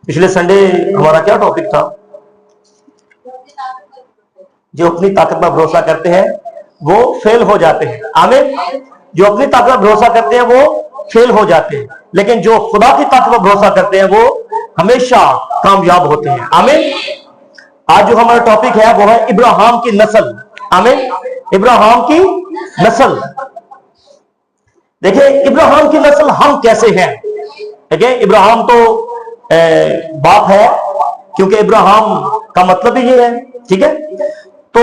पिछले संडे हमारा क्या टॉपिक था? जो अपनी ताकत पर भरोसा करते हैं वो फेल हो जाते हैं। आमीन। जो अपनी ताकत पर भरोसा करते हैं वो फेल हो जाते हैं, लेकिन जो खुदा की ताकत पर भरोसा करते हैं वो हमेशा कामयाब होते हैं। आमीन। आज जो हमारा टॉपिक है वो है इब्राहिम की नस्ल। आमीन। इब्राहिम की नस्ल। देखिए, इब्राहिम की नस्ल हम कैसे हैं? देखिए, इब्राहिम तो बाप है, क्योंकि इब्राहिम का मतलब ही ये है। ठीक है, तो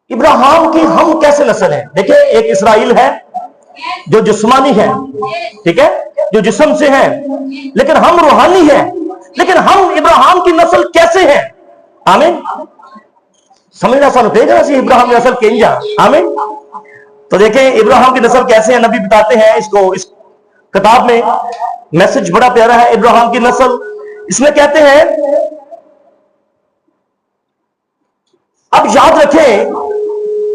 इब्राहिम की हम कैसे नस्ल है? देखिए, एक इसराइल है जो जिस्मानी है, ठीक है, जो जिस्म से है, लेकिन हम रूहानी है। लेकिन हम इब्राहिम की नस्ल कैसे हैं? आमीन। समझना सानू तेज इब्राहिम की नस्ल केंजा। आमीन। तो देखें इब्राहिम की नस्ल कैसे है, नबी बताते हैं इसको। इस किताब में मैसेज बड़ा प्यारा है, इब्राहिम की नस्ल। इसमें कहते हैं, अब याद रखें,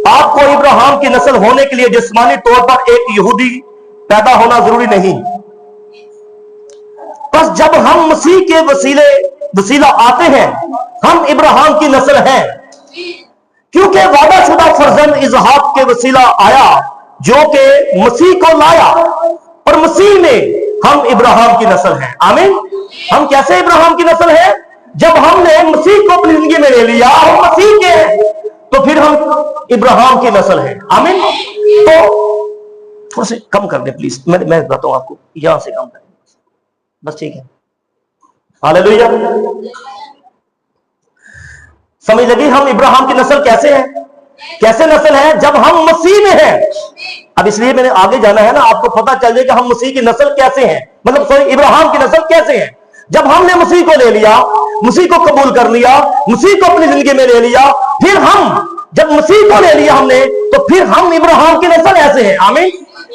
आपको इब्राहिम की नस्ल होने के लिए जिस्मानी तौर पर एक यहूदी पैदा होना जरूरी नहीं। बस जब हम मसीह के वसीला आते हैं, हम इब्राहिम की नस्ल हैं, क्योंकि वादाशुदा फर्जंद इसहाक के वसीला आया, जो कि मसीह को लाया, और मसीह में हम इब्राहिम की नस्ल हैं। आमीन। हम कैसे इब्राहिम की नस्ल हैं? जब हमने मसीह को अपनी जिंदगी में ले लिया, हम मसीह के हैं, तो फिर हम इब्राहिम की नस्ल हैं। आमीन। तो थोड़ा से कम कर दे प्लीज, मैं बताता हूं आपको, यहां से कम करें बस, ठीक है। हालेलुया। समझ लगी? हम इब्राहिम की नस्ल कैसे हैं? कैसे नस्ल है? जब हम मसीह में हैं। अब इसलिए मैंने आगे जाना है ना, आपको पता चल जाए कि हम मसीह की नस्ल कैसे हैं, मतलब सॉरी, इब्राहिम की नस्ल कैसे हैं। जब हमने मसीह को ले लिया, मसीह को कबूल कर लिया, मसीह को अपनी जिंदगी में ले लिया, फिर हम जब मसीह को ले लिया हमने, तो फिर हम इब्राहिम की नस्ल ऐसे हैं। आमीन।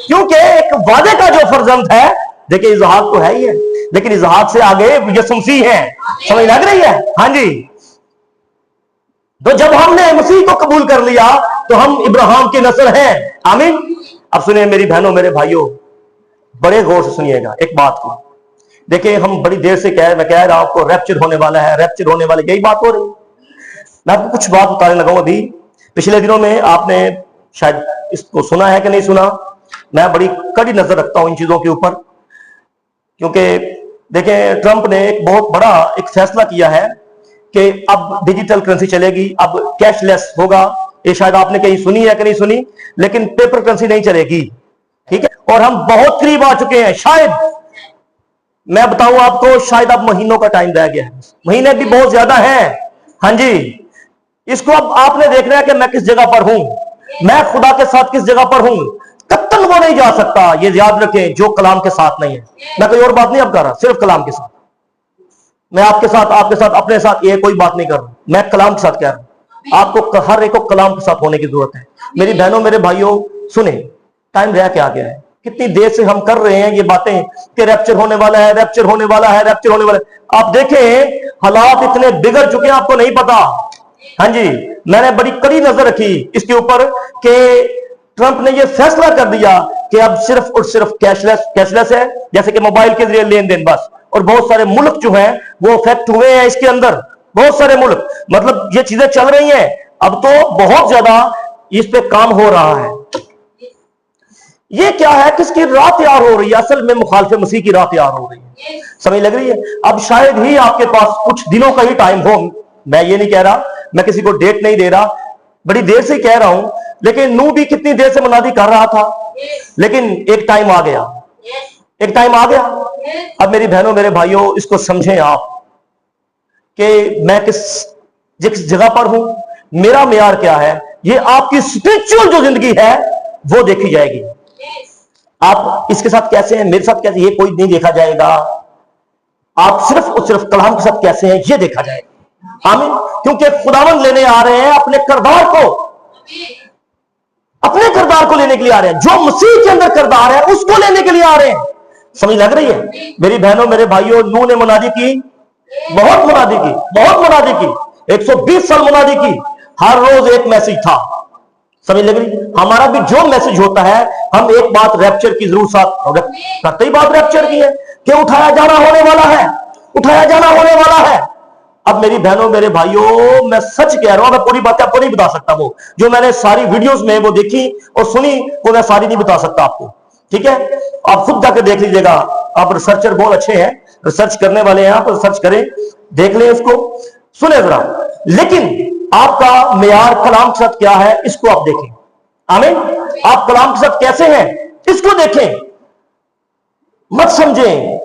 क्योंकि एक वादे का जो फर्जंद है, देखिए इसहाक तो है ही है, लेकिन इसहाक से आगे यीशु मसीह है। समझ लग रही है? हाँ जी। तो जब हमने मसीह को कबूल कर लिया, तो हम इब्राहिम की नस्ल हैं। आमीन। अब सुनिए मेरी बहनों, मेरे भाइयों, बड़े गौर से सुनिएगा एक बात को। देखिए, हम बड़ी देर से मैं कह रहा हूं आपको, रैप्चर होने वाला है, रैप्चर होने वाला, यही बात हो रही। मैं आपको कुछ बात बताने लगा हूं अभी। पिछले दिनों में आपने शायद इसको सुना है कि नहीं सुना। मैं बड़ी कड़ी नजर रखता हूं इन चीजों के ऊपर, क्योंकि देखें, ट्रंप ने एक बहुत बड़ा एक फैसला किया है कि अब डिजिटल करेंसी चलेगी, अब कैशलेस होगा। ये शायद आपने कहीं सुनी है कि नहीं सुनी, लेकिन पेपर करेंसी नहीं चलेगी। ठीक है, और हम बहुत करीब आ चुके हैं। शायद मैं बताऊं आपको, शायद अब महीनों का टाइम रह गया है, महीने भी बहुत ज्यादा हैं। हाँ जी। इसको अब आपने देखना है कि मैं किस जगह पर हूं, मैं खुदा के साथ किस जगह पर हूं। कत्तन वो नहीं जा सकता, ये याद रखें, जो कलाम के साथ नहीं है। मैं कोई और बात नहीं अब कर रहा, सिर्फ कलाम के साथ। मैं आपके साथ अपने साथ ये कोई बात नहीं कर रहा, मैं कलाम के साथ कह रहा हूं। आपको हर एक को कलाम के साथ होने की जरूरत है। मेरी बहनों, मेरे भाइयों, सुने, टाइम रह के आ गया है। कितनी देर से हम कर रहे हैं ये बातें कि रैप्चर होने वाला है, रैप्चर होने वाला है, रैप्चर होने वाला है। आप देखें, हालात इतने बिगड़ चुके हैं, आपको नहीं पता। हाँ जी। मैंने बड़ी कड़ी नजर रखी इसके ऊपर कि ट्रंप ने यह फैसला कर दिया कि अब सिर्फ और सिर्फ कैशलेस है, जैसे कि मोबाइल के जरिए लेन देन बस। और बहुत सारे मुल्क जो हैं वो अफेक्ट हुए हैं इसके अंदर, बहुत सारे मुल्क, मतलब ये चीजें चल रही हैं। अब तो बहुत ज्यादा इस पे काम हो रहा है। ये क्या है? किसकी राह तैयार हो रही है? असल में मुखालिफ मसीह की राह तैयार हो रही है। समझ लग रही है? अब शायद ही आपके पास कुछ दिनों का ही टाइम हो। मैं ये नहीं कह रहा, मैं किसी को डेट नहीं दे रहा, बड़ी देर से कह रहा हूं। लेकिन नूह भी कितनी देर से मुनादी कर रहा था, लेकिन एक टाइम आ गया, एक टाइम आ गया। अब मेरी बहनों, मेरे भाइयों, इसको समझें आप कि मैं जिस जगह पर हूं, मेरा मेयार क्या है। ये आपकी स्पिरिचुअल जो जिंदगी है वो देखी जाएगी। आप इसके साथ कैसे हैं, मेरे साथ कैसे, ये कोई नहीं देखा जाएगा। आप सिर्फ और सिर्फ कलाम के साथ कैसे हैं ये देखा जाएगा। आमीन। क्योंकि खुदावंद लेने आ रहे हैं अपने किरदार को लेने के लिए आ रहे हैं। जो मसीह के अंदर किरदार है उसको लेने के लिए आ रहे हैं। समझ लग रही है? मेरी बहनों, मेरे भाइयों, नूह ने मुनादी की, बहुत मुनादी की, 120 साल मुनादी की। हर रोज एक मैसेज था। समझ लग रही? हमारा भी जो मैसेज होता है, हम एक बात रैप्चर की जरूर साथ करते ही बात रैप्चर की है। कि उठाया जाना होने वाला है, उठाया जाना होने वाला है। अब मेरी बहनों मेरे भाइयों, मैं सच कह रहा हूं, मैं पूरी बातें आपको नहीं बता सकता, वो जो मैंने सारी वीडियोस में वो देखी और सुनी वो मैं सारी नहीं बता सकता आपको, ठीक है? आप खुद जाकर देख लीजिएगा, आप रिसर्चर बहुत अच्छे हैं, रिसर्च करने वाले हैं, आप रिसर्च करें, देख लें उसको, सुने जरा। लेकिन आपका मेयार कलाम के साथ क्या है इसको आप देखें। आमीन। आप कलाम के साथ कैसे हैं इसको देखें। मत समझें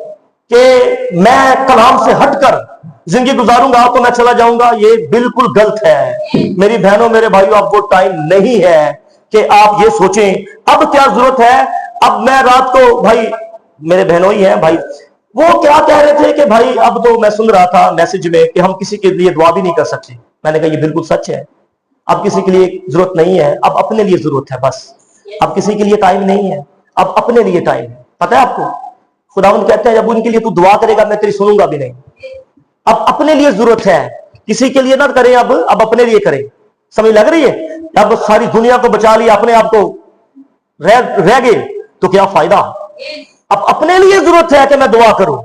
कि मैं कलाम से हटकर जिंदगी गुजारूंगा तो मैं चला जाऊंगा, ये बिल्कुल गलत है। मेरी बहनों मेरे भाइयों, अब वो टाइम नहीं है कि आप ये सोचें अब क्या जरूरत है, अब मैं रात को, भाई मेरे बहनों ही हैं भाई, वो क्या कह रहे थे कि भाई अब तो मैं सुन रहा था मैसेज में कि हम किसी के लिए दुआ भी नहीं कर सकते। मैंने कहा ये बिल्कुल सच है। अब किसी के लिए जरूरत नहीं है, अब अपने लिए जरूरत है बस। अब किसी के लिए टाइम नहीं है, अब अपने लिए टाइम है। पता है आपको, खुदावंद कहते हैं जब उनके लिए तू दुआ करेगा मैं तेरी सुनूंगा भी नहीं। अब अपने लिए जरूरत है, किसी के लिए ना करें, अब अपने लिए करें। समझ लग रही है? अब सारी दुनिया को बचा लिया, अपने आप को रह गए तो क्या फायदा। अब अपने लिए जरूरत है कि मैं दुआ करूं,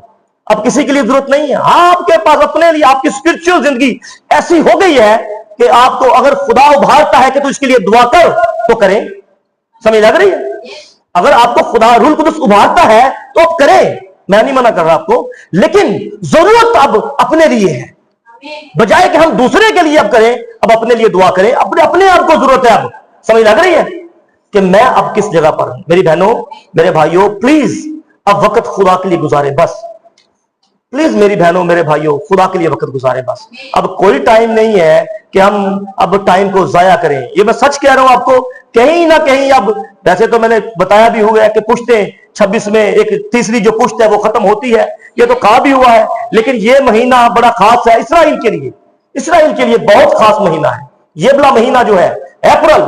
अब किसी के लिए जरूरत नहीं है। हाँ, आपके पास अपने लिए, आपकी स्पिरिचुअल जिंदगी ऐसी हो गई है कि आपको अगर खुदा उभारता है कि तू इसके लिए दुआ कर तो करें। समझ लग रही है? अगर आपको खुदा रूल कुदस उभारता है तो आप करें, मैं नहीं मना कर रहा आपको, लेकिन जरूरत अब अपने लिए है, बजाय कि हम दूसरे के लिए अब करें, अब अपने लिए दुआ करें। अपने आप को जरूरत है अब। समझ लग रही है कि मैं अब किस जगह पर हूं। मेरी बहनों मेरे भाइयों, प्लीज अब वक्त खुदा के लिए गुजारे बस। प्लीज मेरी बहनों मेरे भाइयों, खुदा के लिए वक्त गुजारे बस। अब कोई टाइम नहीं है कि हम अब टाइम को जाया करें। ये मैं सच कह रहा हूं आपको, कहीं ना कहीं अब, वैसे तो मैंने बताया भी हुआ है कि पुश्तें 26 में एक तीसरी जो पुश्त है वो खत्म होती है, ये तो कहा भी हुआ है। लेकिन ये महीना बड़ा खास है इसराइल के लिए, इसराइल के लिए बहुत खास महीना है। ये बड़ा महीना जो है अप्रैल,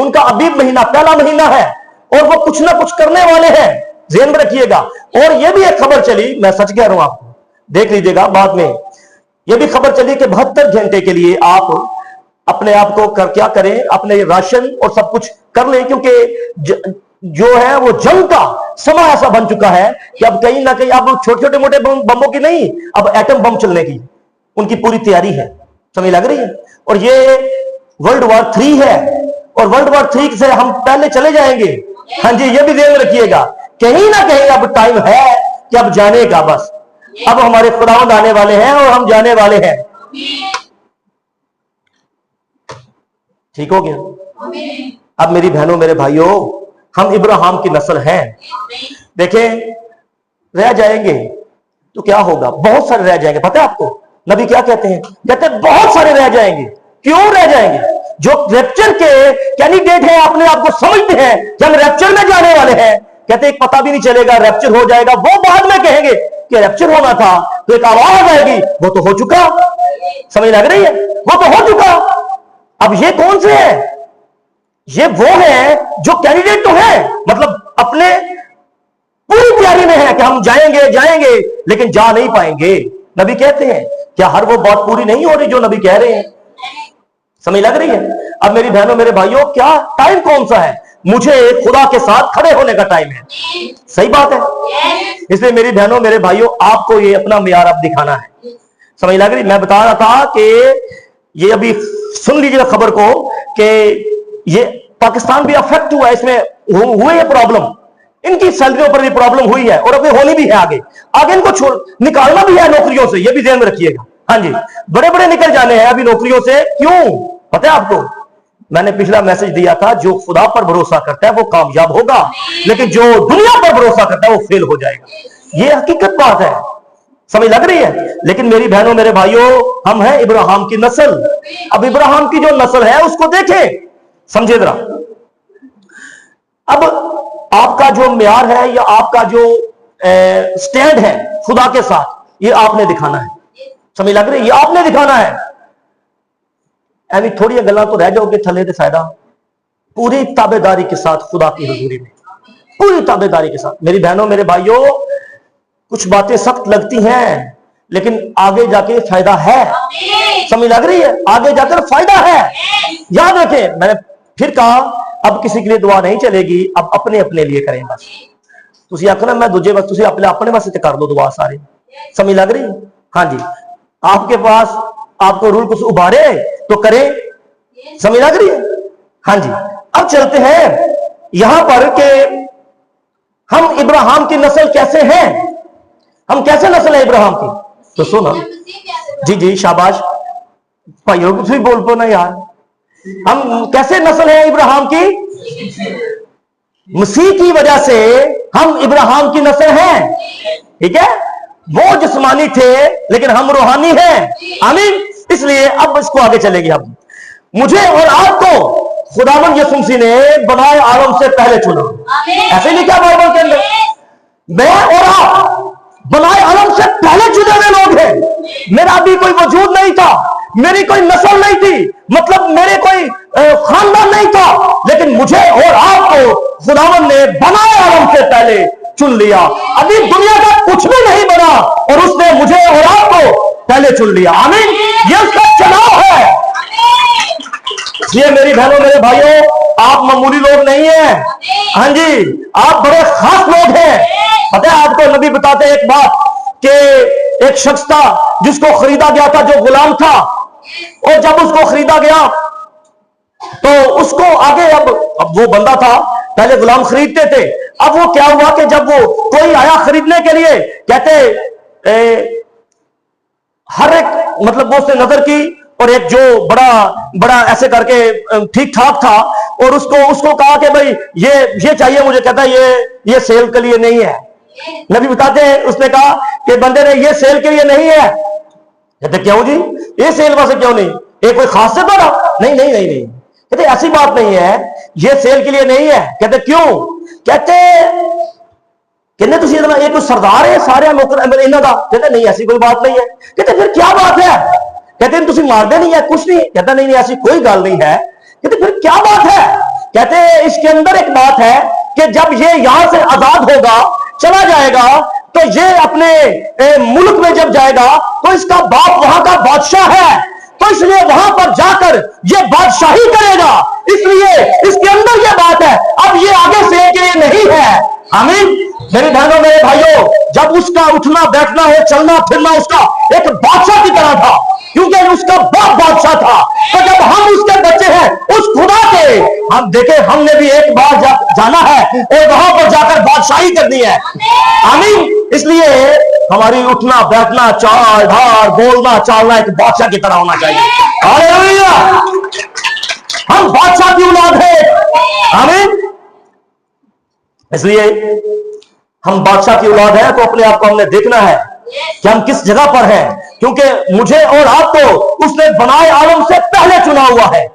उनका अबीब महीना, पहला महीना है, और वो कुछ ना कुछ करने वाले हैं, ध्यान में रखिएगा। और ये भी एक खबर चली, मैं सच कह रहा हूं आपको, देख लीजिएगा बाद में, यह भी खबर चली कि 72 घंटे के लिए आप अपने आप को क्या करें, अपने राशन और सब कुछ कर लें, क्योंकि जो है वो जंग का समय ऐसा बन चुका है कि अब कहीं ना कहीं अब छोटे छोटे मोटे बमों की नहीं, अब एटम बम चलने की उनकी पूरी तैयारी है। समझ लग रही है? और ये वर्ल्ड वॉर 3 है, और वर्ल्ड वॉर 3 से हम पहले चले जाएंगे। हाँ जी, ये भी ध्यान रखिएगा, कहीं ना कहीं अब टाइम है कि अब जाने का बस। अब हमारे खुदावंद आने वाले हैं और हम जाने वाले हैं। ठीक हो गया? अब मेरी बहनों मेरे भाइयों, हम इब्राहिम की नस्ल हैं। देखें, रह जाएंगे तो क्या होगा, बहुत सारे रह जाएंगे। पता है आपको नबी क्या कहते हैं? कहते हैं बहुत सारे रह जाएंगे। क्यों रह जाएंगे? जो रैप्चर के कैंडिडेट हैं, अपने आप को समझते हैं कि हम रैप्चर में जाने वाले हैं, कहते एक पता भी नहीं चलेगा रैप्चर हो जाएगा। वो बाद में कहेंगे कि रैप्चर होना था, तो एक आवाज आएगी, वो तो हो चुका। समझ लग रही है? वो तो हो चुका। अब ये कौन से है? ये वो है जो कैंडिडेट तो है, मतलब अपने पूरी तैयारी में है कि हम जाएंगे जाएंगे, लेकिन जा नहीं पाएंगे। नबी कहते हैं, क्या हर वो बात पूरी नहीं हो रही जो नबी कह रहे हैं? समझ लग रही है? अब मेरी बहनों मेरे भाइयों, क्या टाइम कौन सा है? मुझे खुदा के साथ खड़े होने का टाइम है। सही बात है। इसलिए मेरी बहनों मेरे भाइयों, आपको ये अपना मेयार अब दिखाना है। समझ लग रही? मैं बता रहा था कि ये अभी सुन लीजिएगा खबर को कि ये पाकिस्तान भी अफेक्ट हुआ है, इसमें हुए ये प्रॉब्लम, इनकी सैलरियों पर भी प्रॉब्लम हुई है, और अभी होनी भी है। आगे आगे इनको छोड़ निकालना भी है नौकरियों से, ये भी ध्यान में रखिएगा। हाँ जी, बड़े बड़े निकल जाने हैं अभी नौकरियों से। क्यों पता है आपको? मैंने पिछला मैसेज दिया था, जो खुदा पर भरोसा करता है वो कामयाब होगा, लेकिन जो दुनिया पर भरोसा करता है वो फेल हो जाएगा। ये हकीकत बात है। समझ लग रही है? लेकिन मेरी बहनों मेरे भाइयों, हम हैं इब्राहिम की नस्ल। अब इब्राहिम की जो नस्ल है उसको देखें, समझे जरा। अब आपका जो म्यार है या आपका जो स्टैंड है खुदा के साथ, ये आपने दिखाना है। समझ लग रही है? ये आपने दिखाना है। एवं थोड़ी गल्लां तो रह जाओगे थले तो फायदा। पूरी ताबेदारी के साथ खुदा की हुजूरी में, पूरी ताबेदारी के साथ। मेरी बहनों मेरे भाइयों, कुछ बातें सख्त लगती हैं, लेकिन आगे जाके फायदा है। समझ लग रही है? आगे जाकर फायदा है। याद रखें, मैंने फिर कहा, अब किसी के लिए दुआ नहीं चलेगी, अब अपने अपने लिए करें बस। तुसी आखो ना मैं दूजे वास्ते, अपने अपने वास्ते कर दो दुआ सारे। समझ लग रही? हाँ जी, आपके पास आपको रूल कुछ उभारे तो करें। समझ लग रही है? हाँ जी। अब चलते हैं यहां पर कि हम इब्राहिम की नस्ल कैसे हैं, हम कैसे नस्ल है इब्राहिम की। तो सुनो जी जी, शाबाश भाइयों, कुछ भी बोल पो ना यार। हम कैसे नस्ल है इब्राहिम की? मसीह की वजह से हम इब्राहिम की नस्ल हैं। ठीक है, वो जिस्मानी थे लेकिन हम रूहानी हैं। आमीन। इसलिए अब इसको आगे चलेगी। अब मुझे और आपको खुदावंद यीशु मसीह ने बनाए आलम से पहले चुना। ऐसे नहीं क्या बाइबल के अंदर? मैं और आप बनाए आलम से पहले चुने हुए लोग हैं। मेरा अभी कोई वजूद नहीं था, मेरी कोई नस्ल नहीं थी, मतलब मेरे कोई खानदान नहीं था, लेकिन मुझे और आपको खुदावंद ने बनाए आलम से पहले चुन लिया। अभी दुनिया का कुछ भी नहीं बना और उसने मुझे और आपको पहले चुन लिया। आमीन। ये उसका चुनाव है। ये मेरी बहनों मेरे भाइयों, आप मामूली लोग नहीं हैं। हाँ जी, आप बड़े खास लोग हैं। पता है आपको, नबी बताते हैं एक बात कि एक शख्स था जिसको खरीदा गया था, जो गुलाम था, और जब उसको खरीदा गया तो उसको आगे अब वो बंदा था, पहले गुलाम खरीदते थे। अब वो क्या हुआ कि जब वो कोई आया खरीदने के लिए, कहते हर एक मतलब वो उसने नजर की और एक जो बड़ा बड़ा ऐसे करके ठीक ठाक था, और उसको कहा कि भाई ये चाहिए मुझे। कहता है ये सेल के लिए नहीं है। नबी बताते हैं उसने कहा कि बंदे ने ये सेल के लिए नहीं है। कहते क्यों जी, ये सेल वास्ते क्यों नहीं? ये कोई खास से बड़ा? नहीं नहीं नहीं नहीं। कहते ऐसी बात नहीं है, ये सेल के लिए नहीं है। कहते क्यों? कहते ये कोई सरदार है सारे नौकर इन्हों का? कहते नहीं ऐसी कोई बात नहीं है। कहते फिर क्या बात है? कहते तुम मारते नहीं है कुछ नहीं? कहता नहीं ऐसी कोई गल नहीं है। कहते फिर क्या बात है? कहते इसके अंदर एक बात है कि जब ये यहां से आजाद होगा, चला जाएगा, तो ये अपने मुल्क में जब जाएगा तो इसका बाप वहां का बादशाह है, तो इसलिए वहां पर जाकर ये बादशाही करेगा। इसलिए इसके अंदर ये बात है। अब ये आगे से के लिए नहीं है। आमीन। मेरे बहनों मेरे भाइयों, जब उसका उठना बैठना हो, चलना फिरना उसका एक बादशाह की तरह था, क्योंकि उसका बाप बादशाह था। तो जब हम उसके बच्चे हैं, उस खुदा के, हम देखे हमने भी एक बार जाना है और वहां पर जाकर बादशाही करनी है। आमीन। इसलिए हमारी उठना बैठना, चाल ढाल, बोलना चालना एक बादशाह की तरह होना चाहिए। हालेलुया। हम बादशाह की औलाद है। आमीन। इसलिए हम बादशाह की औलाद है, तो अपने आप को हमने देखना है कि हम किस जगह पर हैं, क्योंकि मुझे और आपको उसने बनाए आलम से पहले चुना हुआ है।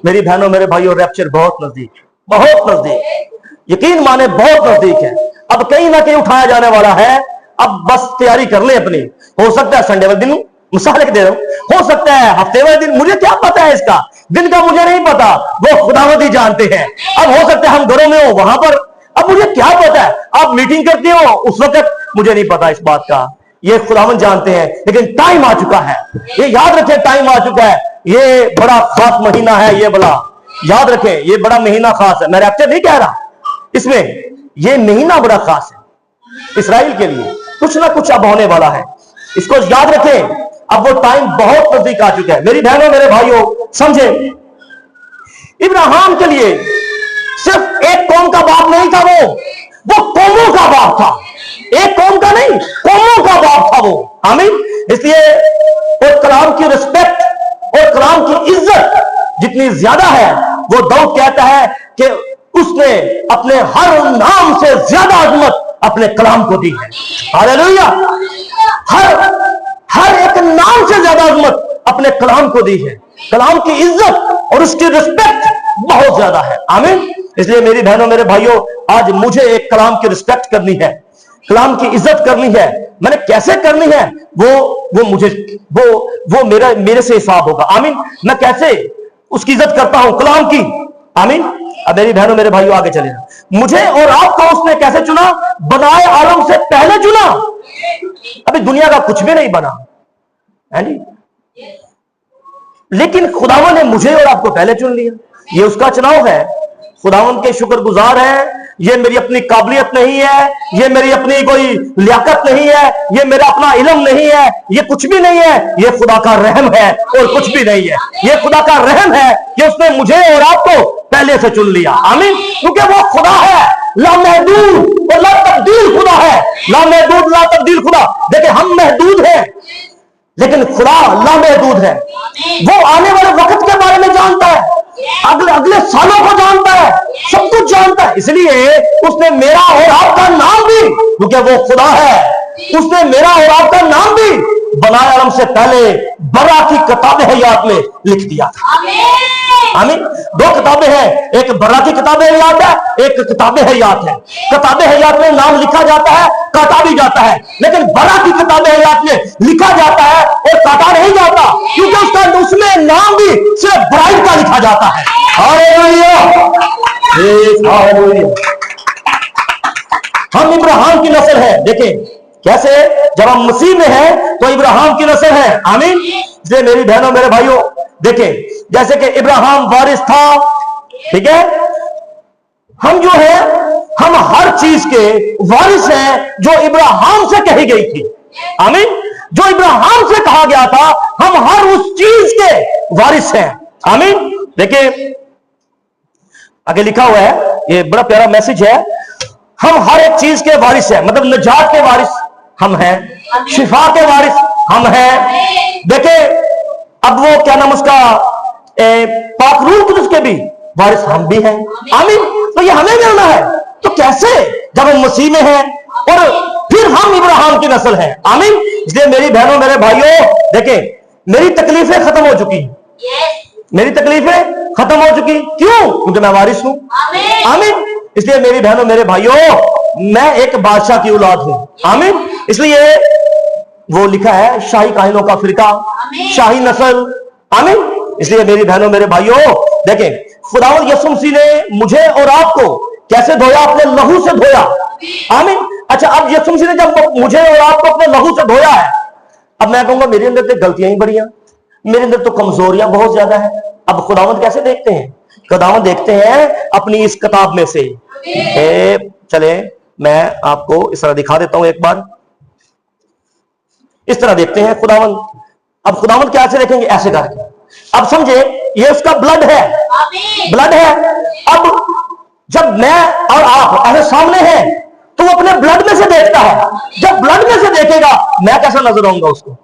मेरी बहनों मेरे भाइयों, रैप्चर बहुत नजदीक, बहुत नजदीक, यकीन माने बहुत नजदीक है। अब कहीं ना कहीं उठाया जाने वाला है। अब बस तैयारी कर ले अपनी। हो सकता है संडे वाले दिन, मिसाल दे रहा हूं, हो सकता है हफ्ते वाले दिन, मुझे क्या पता है इसका दिन का, मुझे नहीं पता, वो खुदावंद ही जानते हैं। अब हो सकता है हम घरों में हो, वहां पर, अब मुझे क्या पता है आप मीटिंग करते हो उस वक्त, मुझे नहीं पता इस बात का, ये खुदावंद जानते हैं। लेकिन टाइम आ चुका है, ये याद रखें, टाइम आ चुका है। ये बड़ा खास महीना है, ये बड़ा याद रखें, ये बड़ा महीना खास है। मैं रैप्चर नहीं कह रहा, इसमें ये महीना बड़ा खास है इस्राएल के लिए। कुछ ना कुछ अब होने वाला है, इसको याद रखें। अब वो टाइम बहुत नजदीक आ चुका है। मेरी बहनों मेरे भाइयों, समझे, इब्राहिम के लिए सिर्फ एक कौम का बाप नहीं था, वो कौमों का बाप था। एक कौम का नहीं, कौमों का बाप था वो। आमीन। इसलिए और कलाम की रिस्पेक्ट और कलाम की इज्जत जितनी ज्यादा है, वो दाऊद कहता है कि उसने अपने हर नाम से ज्यादा अजमत अपने कलाम को दी है। हालेलुया। हर एक नाम से ज्यादा अजमत अपने कलाम को दी है। कलाम की इज्जत और उसकी रिस्पेक्ट बहुत ज्यादा है। आमीन। इसलिए मेरी बहनों मेरे भाइयों, आज मुझे एक कलाम की रिस्पेक्ट करनी है, कलाम की इज्जत करनी है। मैंने कैसे करनी है वो मुझे वो मेरे से हिसाब होगा। आमीन। मैं कैसे उसकी इज्जत करता हूं कलाम की। आमीन। अब मेरी बहनों मेरे भाइयों, आगे चले। मुझे और आपको उसने कैसे चुना? बनाए आलम से पहले चुना। अभी दुनिया का कुछ भी नहीं बना है जी, लेकिन खुदावन ने मुझे और आपको पहले चुन लिया। ये उसका चुनाव है। खुदावन के शुक्रगुजार हैं, ये मेरी अपनी काबिलियत नहीं है, ये मेरी अपनी कोई लियाकत नहीं है, ये मेरा अपना इल्म नहीं है, ये कुछ भी नहीं है, ये खुदा का रहम है और कुछ भी नहीं है। ये खुदा का रहम है कि उसने मुझे और आपको पहले से चुन लिया। आमीन। क्योंकि वो खुदा है लामहदूद और ला तब्दील खुदा है। लामहदूद ला तब्दील खुदा। देखिए हम महदूद हैं लेकिन खुदा लामहदूद है। वो आने वाले वक्त के बारे में जानता है, अगले अगले सालों को जानता है, सब कुछ जानता है। इसलिए उसने मेरा और आपका नाम भी, क्योंकि वो खुदा है, उसने मेरा और आपका नाम भी बनाए आलम से पहले बरा की किताब हयात में लिख दिया था। आमीन। दो किताबें हैं, एक बरा की किताब हयात है, एक किताब हयात है। किताब हयात में नाम लिखा जाता है, काटा भी जाता है, लेकिन बरा की किताब हयात में लिखा जाता है और काटा नहीं जाता, क्योंकि उसका उसमें नाम भी सिर्फ ब्राइड का लिखा जाता है। हालेलुया। हम इब्राहिम की नस्ल है। देखें कैसे, जब हम मसीह में हैं तो इब्राहिम की नस्ल है। आमीन। इसलिए मेरी बहनों मेरे भाइयों, देखें जैसे कि इब्राहिम वारिस था, ठीक है, हम जो है हम हर चीज के वारिस हैं जो इब्राहिम से कही गई थी। आमीन। जो इब्राहिम से कहा गया था, हम हर उस चीज के वारिस हैं। आमीन। देखिए आगे लिखा हुआ है, ये बड़ा प्यारा मैसेज है। हम हर एक चीज के वारिस हैं, मतलब निजात के वारिस हम हैं, शिफा के वारिस हम हैं। देखे अब वो क्या नाम उसका पाक रूह कुदस के भी वारिस हम भी हैं। आमीन। तो ये हमें मिलना है। तो कैसे, जब हम मसीह में हैं और फिर हम इब्राहिम की नस्ल हैं। आमीन। इसलिए मेरी बहनों मेरे भाइयों, देखें मेरी तकलीफें खत्म हो चुकी, मेरी तकलीफें खत्म हो चुकी। क्यों? क्योंकि मैं वारिस हूं। आमीन। इसलिए मेरी बहनों मेरे भाइयों, मैं एक बादशाह की औलाद हूं। आमीन। इसलिए वो लिखा है शाही काहिनों का फिरका, शाही नस्ल। आमीन। इसलिए मेरी बहनों मेरे भाइयों, देखें खुदावंद यीशु मसीह ने मुझे और आपको कैसे धोया? अपने लहू से धोया। आमीन। अच्छा, अब यीशु मसीह ने जब मुझे और आपको अपने लहू से धोया है, अब मैं कहूंगा मेरे अंदर तो गलतियां ही बड़ी हैं, मेरे अंदर तो कमजोरियां बहुत ज्यादा है। अब खुदावंद कैसे देखते हैं? खुदावंद देखते हैं अपनी इस किताब में से। चले मैं आपको इस तरह दिखा देता हूं एक बार। इस तरह देखते हैं खुदावंद। अब खुदावंद कैसे देखेंगे? ऐसे करके। अब समझे, ये उसका ब्लड है, ब्लड है। अब जब मैं और आप ऐसे सामने हैं तो वो अपने ब्लड में से देखता है। जब ब्लड में से देखेगा, मैं कैसा नजर आऊंगा उसको?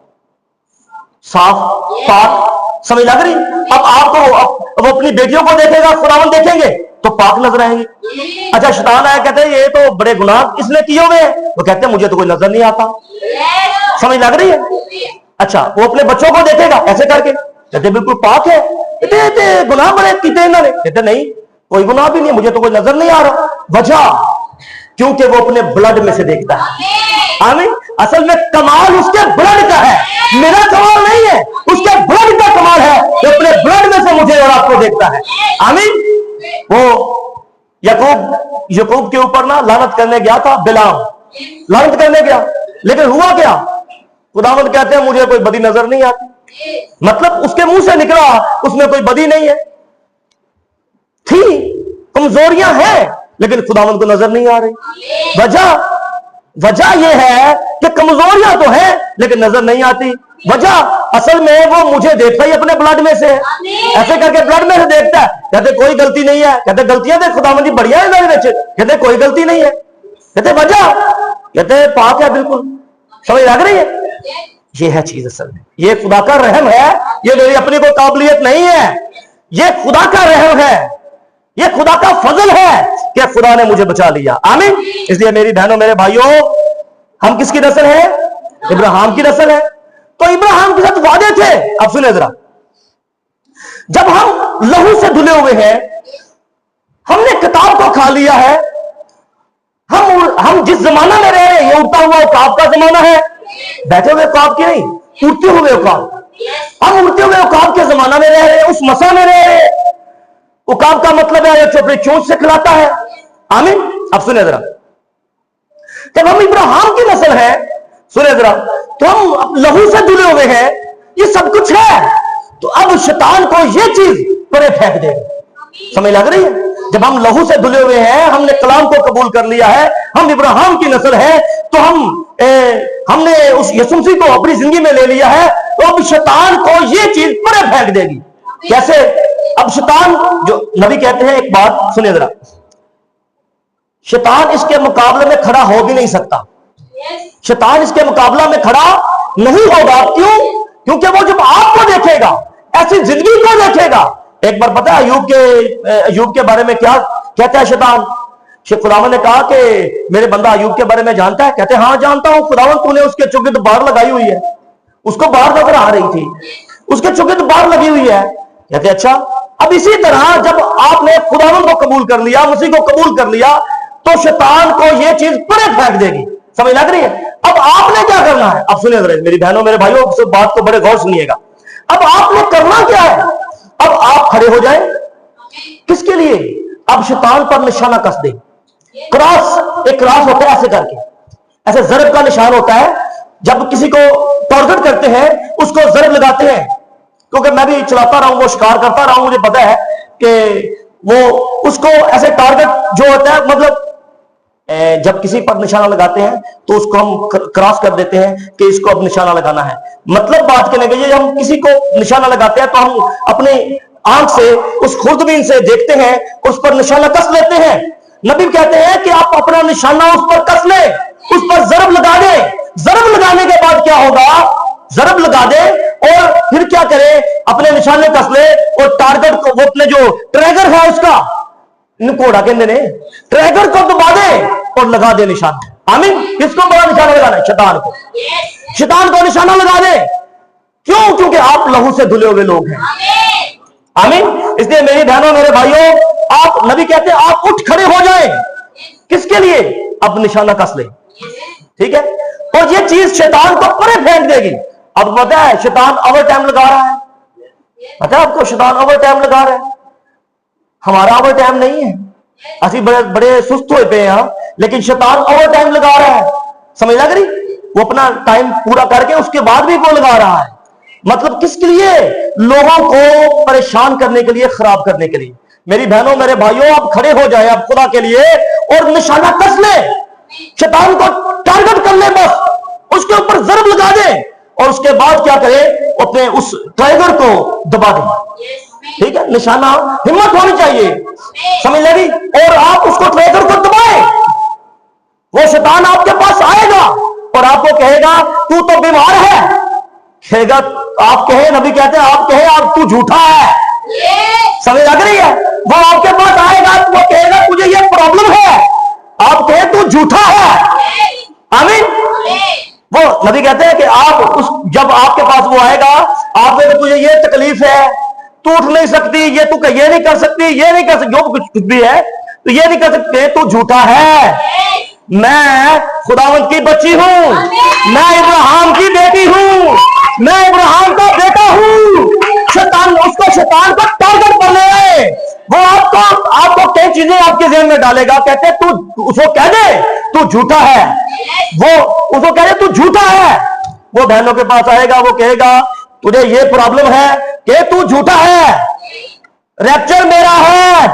साफ, पाक। समझ लग रही? अब आपको वो अपनी बेटियों को देखेगा, खुदावंद देखेंगे तो पाक नजर आएंगे। अच्छा, शैतान आया, कहते हैं ये तो बड़े गुनाह इसने किए हुए हैं, वो कहते हैं मुझे तो कोई नजर नहीं आता। समझ लग रही है? अच्छा, वो अपने बच्चों को देखेगा ऐसे करके, कहते बिल्कुल पाक है, कहते गुनाह बड़े किए इन्होंने, कहते नहीं कोई गुनाह भी नहीं, मुझे तो कोई नजर नहीं आ रहा। वजह, क्योंकि वो अपने ब्लड में से देखता है। आमीन। असल में कमाल उसके ब्लड का है, मेरा कमाल नहीं है, उसके ब्लड का कमाल है। वो अपने ब्लड में से मुझे और आपको देखता है। आमीन। वो याकूब के ऊपर ना लानत करने गया था, बिलाम लानत करने गया, लेकिन हुआ क्या? खुदावंद कहते हैं मुझे कोई बदी नजर नहीं आती। मतलब उसके मुंह से निकला उसमें कोई बदी नहीं है, थी कमजोरियां हैं, लेकिन खुदावंद को नजर नहीं आ रही। वजह यह है कि कमजोरियां तो हैं लेकिन नजर नहीं आती। वजह, असल में वो मुझे देखता ही अपने ब्लड में से है, ऐसे करके ब्लड में से देखता है। कहते कोई गलती नहीं है, कहते गलतियां तो खुदावंद की बढ़िया है मेरे बच्चे, कहते कोई गलती नहीं है। कहते वजह, कहते पाक है बिल्कुल। समझ लग रही है? ये है चीज असल में, ये खुदा का रहम है, ये मेरी अपनी कोई काबिलियत नहीं है, ये खुदा का रहम है, ये खुदा का फजल है कि खुदा ने मुझे बचा लिया। आमीन। इसलिए मेरी बहनों मेरे भाइयों, हम किसकी नस्ल है? इब्राहिम की नस्ल है। तो इब्राहिम के साथ वादे थे। अब सुने जरा, जब हम लहू से धुले हुए हैं, हमने किताब को खा लिया है, हम जिस जमाना में रह रहे हैं, ये उड़ता हुआ औकाब का जमाना है, बैठे हुए औकाब की नहीं, उड़ते हुए औकाब। हम उड़ते हुए औकाब के जमाना में रह रहे हैं, उस मसा में रह रहे हैं। औकाब का मतलब है जो अपने चोंच से खिलाता है। आमीन। अब सुने जरा, जब हम इब्राहिम की नस्ल है, सुने जरा, तो हम लहू से जुड़े हुए हैं, ये सब कुछ है। तो अब शैतान को ये चीज परे फेंक दे। समझ लग रही है? जब हम लहू से धुले हुए हैं, हमने कलाम को कबूल कर लिया है, हम इब्राहिम की नस्ल है, तो हमने उस यीशु मसीह को अपनी जिंदगी में ले लिया है, तो अब शैतान को ये चीज परे फेंक देगी। कैसे? अब शैतान, जो नबी कहते हैं, एक बात सुनिए जरा, शैतान इसके मुकाबले में खड़ा हो भी नहीं सकता। शैतान इसके मुकाबला में खड़ा नहीं होगा। क्यों? क्योंकि वो जब आपको देखेगा, ऐसी जिंदगी को देखेगा। एक बार पता है अय्यूब के बारे में क्या कहता है शैतान? खुदावन ने कहा कि मेरे बंदा अय्यूब के बारे में जानता है? कहते हैं हाँ जानता हूं खुदावन, तूने उसके चुगिद बाढ़ लगाई हुई है। उसको बाढ़ नजर आ रही थी, उसके चुगिद बाढ़ लगी हुई है। कहते अच्छा। अब इसी तरह जब आपने खुदावन को कबूल कर लिया, मसीह को कबूल कर लिया, तो शैतान को यह चीज परे फेंक देगी। समझ लग रही है? अब आपने क्या करना है? अब सुनिए जरा मेरी बहनों मेरे भाइयों, इस बात को बड़े गौर सुनिएगा। अब आपने करना क्या है? अब आप खड़े हो जाए। किसके लिए? अब शैतान पर निशाना कस दे। क्रॉस, एक क्रॉस होता है ऐसे करके, ऐसे जरब का निशान होता है। जब किसी को टारगेट करते हैं, उसको जरब लगाते हैं। क्योंकि मैं भी चलाता रहा हूं, वो शिकार करता रहा हूं, मुझे पता है कि वो उसको ऐसे टारगेट जो होता है, मतलब जब किसी पर निशाना लगाते हैं तो उसको हम क्रॉस कर देते हैं कि इसको अब निशाना लगाना है। मतलब बात करने के लिए हम किसी को निशाना लगाते हैं तो हम अपने आंख से, उस खुर्दबीन से देखते हैं, उस पर निशाना कस लेते हैं। नबी कहते हैं कि आप अपना निशाना उस पर कस ले, उस पर जरब लगा दे। जरब लगाने के बाद क्या होगा? जरब लगा दे और फिर क्या करे? अपने निशाने कस ले और टारगेट को, वो अपने जो ट्रैगर है उसका, इनको उड़ा के ने ट्रैगर को दबा दे और लगा दे निशाना। आमीन। किसको बड़ा निशाना लगाना है? शैतान को। शैतान को निशाना लगा दे। क्यों? क्योंकि आप लहू से धुले हुए लोग हैं। आमीन। इसलिए मेरी बहनों मेरे भाइयों, आप, नबी कहते हैं आप उठ खड़े हो जाएं। किसके लिए? अब निशाना कस ले। ठीक है? और ये चीज शैतान को परे फेंक देगी। अब पता है शैतान ओवर टाइम लगा रहा है। पता है आपको? शैतान ओवर टाइम लगा रहा है। हमारा ओवर टाइम नहीं है, असि बड़े बड़े सुस्त हुए पे हैं, लेकिन शैतान ओवर टाइम लगा रहा है। समझ लग रही? वो अपना टाइम पूरा करके उसके बाद भी वो लगा रहा है। मतलब किसके लिए? लोगों को परेशान करने के लिए, खराब करने के लिए। मेरी बहनों मेरे भाइयों, आप खड़े हो जाए आप खुदा के लिए और निशाना कस ले, शैतान को टारगेट कर ले, बस उसके ऊपर जरब लगा दे और उसके बाद क्या करे? अपने उस टाइगर को दबा दे। ठीक है? निशाना, हिम्मत होनी चाहिए। समझ लगी? और आप उसको ट्रैगर को दबाए, वो शैतान आपके पास आएगा और आपको कहेगा तू तो बीमार है। कहेगा, आप कहे, नबी कहते हैं आप कहे आप तू झूठा है। समझ लग रही है? वो आपके पास आएगा, वो कहेगा तुझे ये प्रॉब्लम है, आप कहे तू झूठा है। आमीन। वो नबी कहते हैं कि आप जब आपके पास वो आएगा, आप कहे तुझे ये तकलीफ है, तू उठ नहीं सकती, ये तू ये नहीं कर सकती, ये नहीं कर सकती, जो कुछ भी है तो ये नहीं कर सकते, तू झूठा है। मैं खुदावंत की बच्ची हूं, मैं इब्राहिम की बेटी हूं, मैं इब्राहिम का बेटा हूं। शैतान, उसको शैतान को टारगेट कर ले, वो आपको कई चीजें आपके ज़हन में डालेगा। कहते तू उसको कह दे तू झूठा है, वो उसको कह दे तू झूठा है। वो बहनों के पास आएगा, वो कहेगा तुझे ये प्रॉब्लम है कि तू झूठा है, रैप्चर मेरा है,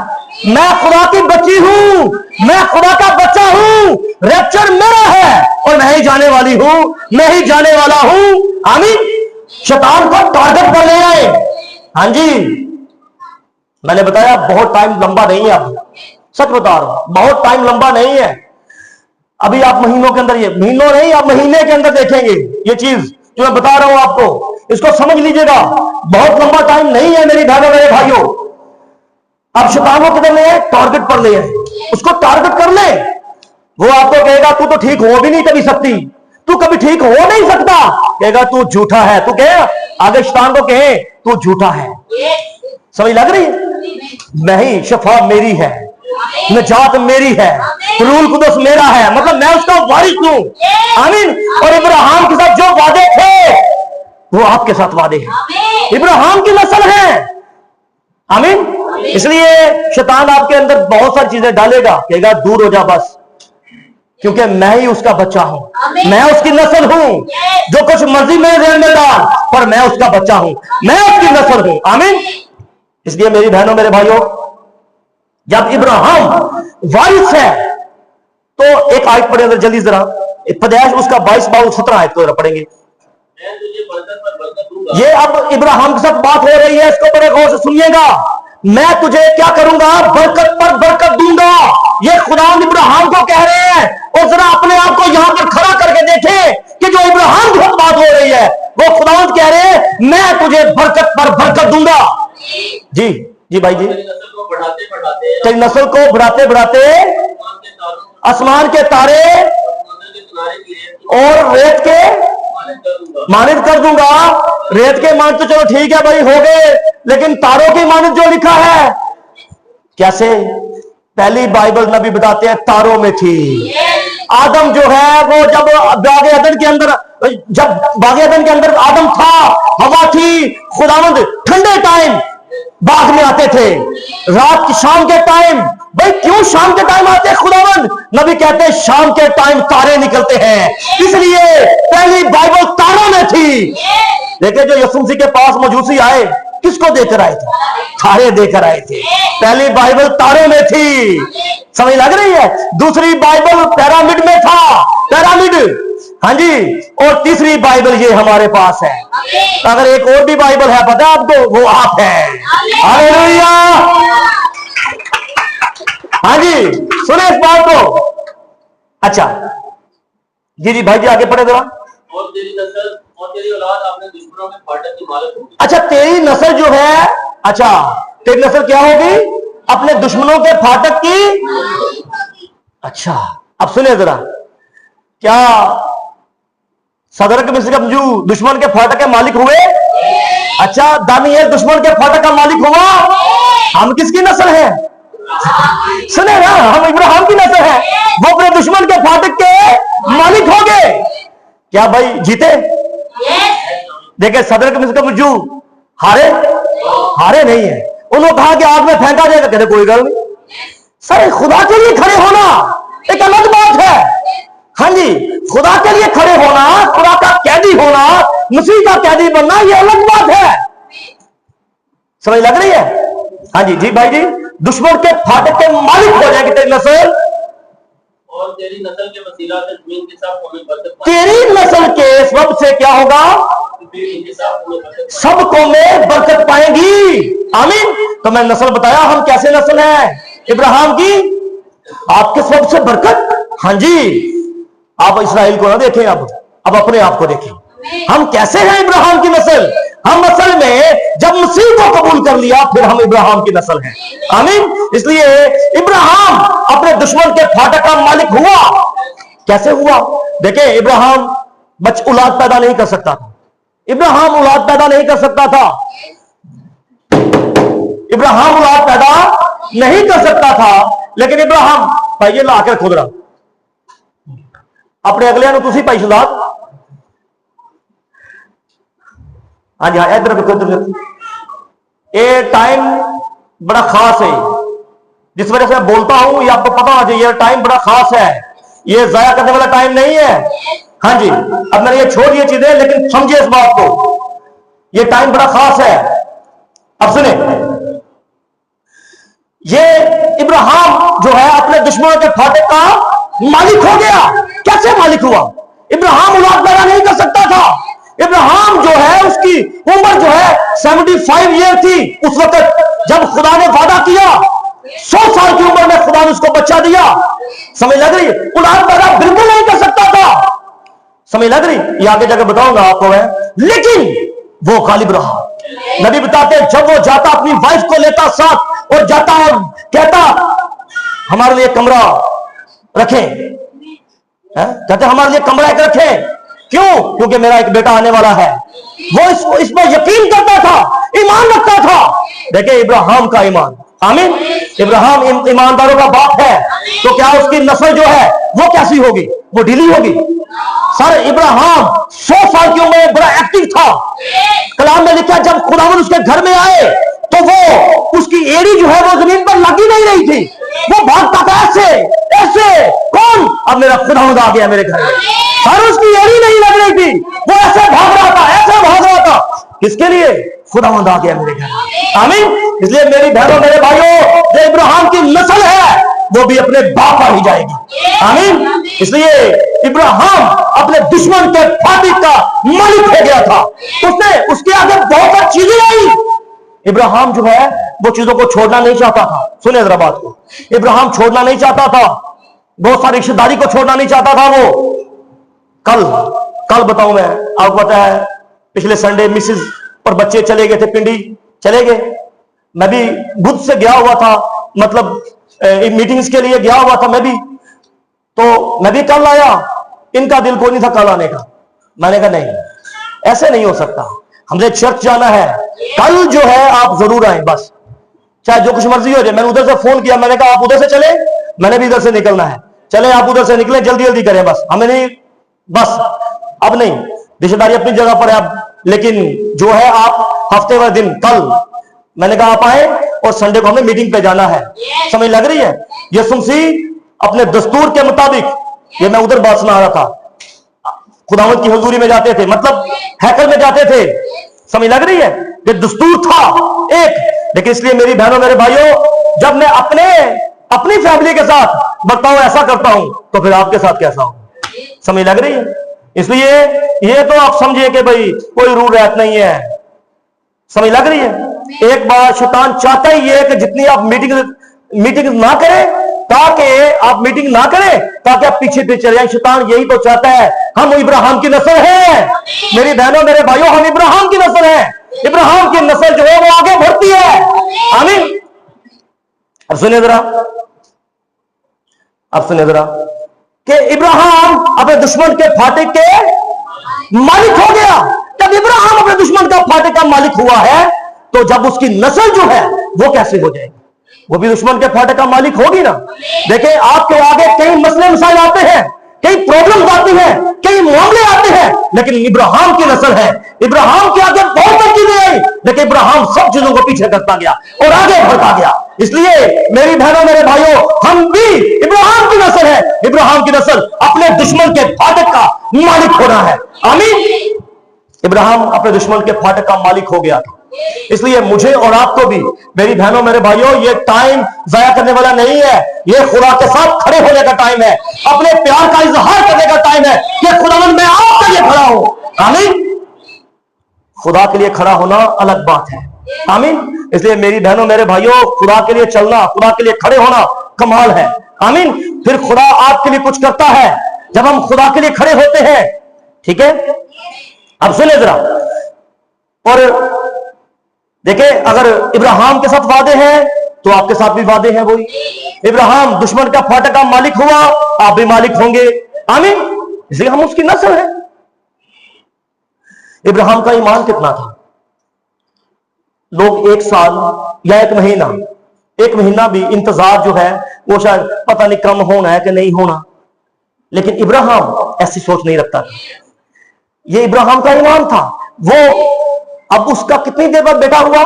मैं खुदा की बच्ची हूं, मैं खुदा का बच्चा हूं, रैप्चर मेरा है और मैं ही जाने वाली हूं, मैं ही जाने वाला हूं। आमीन। शैतान को टारगेट कर ले आए। हाँ जी, मैंने बताया बहुत टाइम लंबा नहीं है। अब सच बता रहा हूं, बहुत टाइम लंबा नहीं है। अभी आप महीनों के अंदर, ये महीनों नहीं, आप महीने के अंदर देखेंगे ये चीज जो मैं बता रहा हूं आपको। इसको समझ लीजिएगा, बहुत लंबा टाइम नहीं है मेरी बहनों मेरे भाइयों। अब शैतानों किधर ले आए? टारगेट पर ले आए, उसको टारगेट कर ले। वो आपको कहेगा तू तो ठीक हो भी नहीं कभी सकती, तू कभी ठीक हो नहीं सकता, कहेगा तू झूठा है। तू कहे आगे शैतान को कहे तू झूठा है। समझ लग रही? नहीं, शफा मेरी है, निजात मेरी है, रूल कुदस मेरा है, मतलब मैं उसका वारिस हूं। आमीन। और इब्राहिम के साथ जो वादे थे वो आपके साथ वादे हैं, इब्राहिम की नस्ल है। आमीन। इसलिए शैतान आपके अंदर बहुत सारी चीजें डालेगा, कहेगा दूर हो जा बस, क्योंकि मैं ही उसका बच्चा हूं, मैं उसकी नस्ल हूं। जो कुछ मर्जी मेरे ज़हन में डाल, पर मैं उसका बच्चा हूं, मैं उसकी नस्ल हूं। आमीन। इसलिए मेरी बहनों मेरे भाइयों, जब इब्राहिम वारिस है तो एक आयत पढ़े अंदर जल्दी जरा, पैदाइश उसका 22-17 आयत को पढ़ेंगे। ये अब इब्राहिम के साथ बात हो रही है, इसको बड़े गौर से सुनिएगा। मैं तुझे क्या करूंगा, बरकत पर बरकत दूंगा। ये खुदा इब्राहिम को कह रहे हैं। और जरा अपने आप को यहां पर खड़ा करके देखें कि जो इब्राहिम की बात हो रही है वो खुदावंद कह रहे हैं मैं तुझे बरकत पर बरकत दूंगा। जी जी भाई जी, तेरी नस्ल को बढ़ाते बढ़ाते आसमान के तारे और रेत के मानित कर दूंगा। रेत के मान तो चलो ठीक है भाई, हो गए, लेकिन तारों की मानित जो लिखा है कैसे? पहली बाइबल नबी बताते हैं तारों में थी। आदम जो है वो जब बागे अदन के अंदर, जब बागे अदन के अंदर आदम था, हवा थी, खुदावंद ठंडे टाइम बाग में आते थे, रात की शाम के टाइम। भाई क्यों शाम के टाइम आते हैं खुदावंद? नबी कहते हैं शाम के टाइम तारे निकलते हैं, इसलिए पहली बाइबल तारों में थी। देखिए जो यीशु मसीह के पास मजूसी आए, किसको देकर आए थे? तारे देकर आए थे। पहली बाइबल तारों में थी, समझ लग रही है? दूसरी बाइबल पिरामिड में था, पिरामिड, हाँ जी। और तीसरी बाइबल ये हमारे पास है। अगर एक और भी बाइबल है पता है आपको, वो आप है। हालेलुया, हाँ जी, सुने इस बात को। अच्छा जी जी भाई जी, आगे पढ़े जरा। और तेरी नस्ल और तेरी औलाद अपने दुश्मनों के फाटक की मालिक होगी। अच्छा तेरी नस्ल जो है, अच्छा तेरी नस्ल क्या होगी? अपने दुश्मनों के फाटक की। अच्छा अब सुनिए जरा, क्या सदरक मिस्र का दुश्मन के फाटक के मालिक हुए? अच्छा दानिएल दुश्मन के फाटक का मालिक हुआ। हम किसकी नस्ल है? सुने ना, हम इब्राहिम की नस्ल है। वो अपने दुश्मन के फाटक के मालिक हो गए। क्या भाई जीते? देखे सदरक मिस्र का हारे? हारे नहीं है। उन्होंने कहा कि आग में फेंका जाएगा, कहते कोई गल नहीं। सर खुदा के लिए खड़े होना एक अलग बात है। हाँ जी, खुदा के लिए खड़े होना, खुदा का कैदी होना, मसीह का कैदी बनना, ये अलग बात है। समझ लग रही है? हाँ जी जी भाई जी, दुश्मन के फाटक के मालिक हो जाएगी तेरी नस्ल। और तेरी नस्ल के वसीला से जमीन के सब कौमें बरकत, तेरी नस्ल के सबब से क्या होगा? सब कौमें बरकत पाएंगी। आमीन। तो मैं नस्ल बताया, हम कैसे नस्ल है इब्राहिम की, आपके सबब से बरकत। हाँ जी, आप इसराइल को ना देखें, अब अपने आप को देखें। हम कैसे हैं इब्राहिम की नस्ल? हम असल में जब मसीह को कबूल कर लिया फिर हम इब्राहिम की नस्ल हैं। आमीन। इसलिए इब्राहिम अपने दुश्मन के फाटक का मालिक हुआ। कैसे हुआ? देखें, इब्राहिम औलाद पैदा नहीं कर सकता था। इब्राहिम औलाद पैदा नहीं कर सकता था। इब्राहिम औलाद पैदा नहीं कर सकता था, लेकिन इब्राहिम भाई ला के खुद रहा अपने अगलियां ਨੂੰ ਤੁਸੀਂ ਭਾਈ ਸੁਲਾਦ। हाँ जी हाँ, इधर देखो। ये टाइम बड़ा खास है, जिस वजह से मैं बोलता हूं ये आपको पता होना चाहिए। ये टाइम बड़ा खास है, ये जाया करने वाला टाइम नहीं है। हाँ जी, अब मैंने ये छोड़ ये चीजें, लेकिन समझिए इस बात को, ये टाइम बड़ा खास है। अब सुने, ये इब्राहिम जो है अपने दुश्मनों के फाटक का मालिक हो गया। कैसे मालिक हुआ? इब्राहिम औलाद पैदा नहीं कर सकता था। इब्राहिम जो है उसकी उम्र जो है 75 ईयर थी उस वक्त जब खुदा ने वादा किया। 100 साल की उम्र में खुदा ने उसको बच्चा दिया। समझ लग रही? औलाद पैदा बिल्कुल नहीं कर सकता था। समझ लग रही? ये आगे जाकर बताऊंगा आपको है, लेकिन वो गालिब रहा। नबी बताते जब वो जाता अपनी वाइफ को लेता साथ और जाता और कहता हमारे लिए कमरा रखें, कहते हमारे लिए कमरा एक रखें। क्यों? क्योंकि मेरा एक बेटा आने वाला है। वो इस पर यकीन करता था, ईमान रखता था। देखिए इब्राहिम का ईमान। आमीन। इब्राहिम ईमानदारों का बाप है, तो क्या उसकी नस्ल जो है वो कैसी होगी? वो ढीली होगी। सर इब्राहिम 100 साल की उम्र में बड़ा एक्टिव था। कलाम में लिखा जब खुदावंद उसके घर में आए तो वो उसकी एड़ी जो है वो जमीन पर लगी नहीं रही थी। वो भागता था ऐसे ऐसे, कौन? अब मेरा खुदावंद आ गया मेरे घर में। सर उसकी एड़ी नहीं लग रही थी, वो ऐसे भाग रहा था, ऐसे भाग रहा था। किसके लिए? खुदावंद आ गया मेरे घर। आमीन। इसलिए मेरी बहनों मेरे भाइयों, जो इब्राहिम की नस्ल है वो भी अपने बाप पर ही जाएगी। आमीन। इसलिए इब्राहिम अपने दुश्मन के फातिक का मालिक हो गया था। उसने उसके आगे बहुत सारी चीजें आई। इब्राहिम जो है वो चीजों को छोड़ना नहीं चाहता था। सुने जरा बात को, इब्राहिम छोड़ना नहीं चाहता था, बहुत सारी रिश्तेदारी को छोड़ना नहीं चाहता था वो। कल बताऊं मैं आपको, पता है पिछले संडे मिसेज और बच्चे चले गए थे, पिंडी चले गए। मैं भी बुध से गया हुआ था, मतलब मीटिंग्स के लिए गया हुआ था मैं भी, तो मैं भी कल आया। इनका दिल को नहीं था कल आने का। मैंने कहा नहीं, ऐसे नहीं हो सकता, हमने चर्च जाना है, कल जो है आप जरूर आए, बस चाहे जो कुछ मर्जी हो जाए। मैंने उधर से फोन किया, मैंने कहा आप उधर से चले, मैंने भी इधर से निकलना है, चले आप उधर से निकले, जल्दी जल्दी करें, बस हमें नहीं, बस अब नहीं, रिश्तेदारी अपनी जगह पर है अब, लेकिन जो है आप हफ्ते भर दिन कल, मैंने कहा आप आए और संडे को हमें मीटिंग पे जाना है। समझ लग रही है? यीशु मसीह अपने दस्तूर के मुताबिक, ये मैं उधर बात सुना रहा था, खुदावंद की हुजूरी में जाते थे, मतलब हैकल में जाते थे। समझ लग रही है? ये दस्तूर था एक। लेकिन इसलिए मेरी बहनों मेरे भाइयों, जब मैं अपनी फैमिली के साथ बर्ताव ऐसा करता हूं तो फिर आपके साथ कैसा हो? समझ लग रही है? इसलिए ये तो आप समझिए कि भाई कोई रूल रैत नहीं है। समझ लग रही है? एक बार शैतान चाहता ही है कि जितनी आप मीटिंग ना करें, ताकि आप मीटिंग ना करें, ताकि आप पीछे पीछे चले जाए। शैतान यही तो चाहता है। हम इब्राहिम की नस्ल है मेरी बहनों मेरे भाइयों, हम इब्राहिम की नस्ल है। इब्राहिम की नस्ल जो है वो आगे बढ़ती है। आमीन। अब सुनिए जरा, कि इब्राहिम अपने दुश्मन के फाटक के मालिक हो गया। जब इब्राहिम अपने दुश्मन का फाटक का मालिक हुआ है, तो जब उसकी नस्ल जो है वो कैसे हो जाएगी? वो भी दुश्मन के फाटक का मालिक होगी ना। देखिए आपके आगे कई मसले मसाइल आते हैं, कई प्रॉब्लम्स आती हैं, कई मामले आते हैं, लेकिन इब्राहिम की नस्ल है। इब्राहिम के आगे बहुत सारी चीजें आई, लेकिन इब्राहिम सब चीजों को पीछे करता गया और आगे बढ़ता गया। इसलिए मेरी बहनों मेरे भाइयों, हम भी इब्राहिम की नस्ल है। इब्राहिम की नस्ल अपने दुश्मन के फाटक का मालिक होना है। आमीन। इब्राहिम अपने दुश्मन के फाटक का मालिक हो गया था। इसलिए मुझे और आपको भी मेरी बहनों मेरे भाइयों, ये टाइम जाया करने वाला नहीं है। ये खुदा के साथ खड़े होने का टाइम है, अपने प्यार का इजहार करने का टाइम है कि खुदावंद मैं आपके लिए खड़ा हूं। आमीन। खुदा के लिए खड़ा होना अलग बात है। आमीन। इसलिए मेरी बहनों मेरे भाइयों, खुदा के लिए चलना, खुदा के लिए खड़े होना कमाल है। आमीन। फिर खुदा आपके लिए कुछ करता है जब हम खुदा के लिए खड़े होते हैं। ठीक है, अब सुने जरा, और देखिए अगर इब्राहिम के साथ वादे हैं तो आपके साथ भी वादे हैं। वही इब्राहिम दुश्मन का फाटक का मालिक हुआ, आप भी मालिक होंगे। आमीन। इसलिए हम उसकी नस्ल है। इब्राहिम का ईमान कितना था? लोग 1 साल या 1 महीना भी इंतजार जो है वो शायद पता नहीं कम होना है कि नहीं होना, लेकिन इब्राहिम ऐसी सोच नहीं रखता था। ये इब्राहिम का ईमान था। वो अब उसका कितनी देर बाद बेटा हुआ?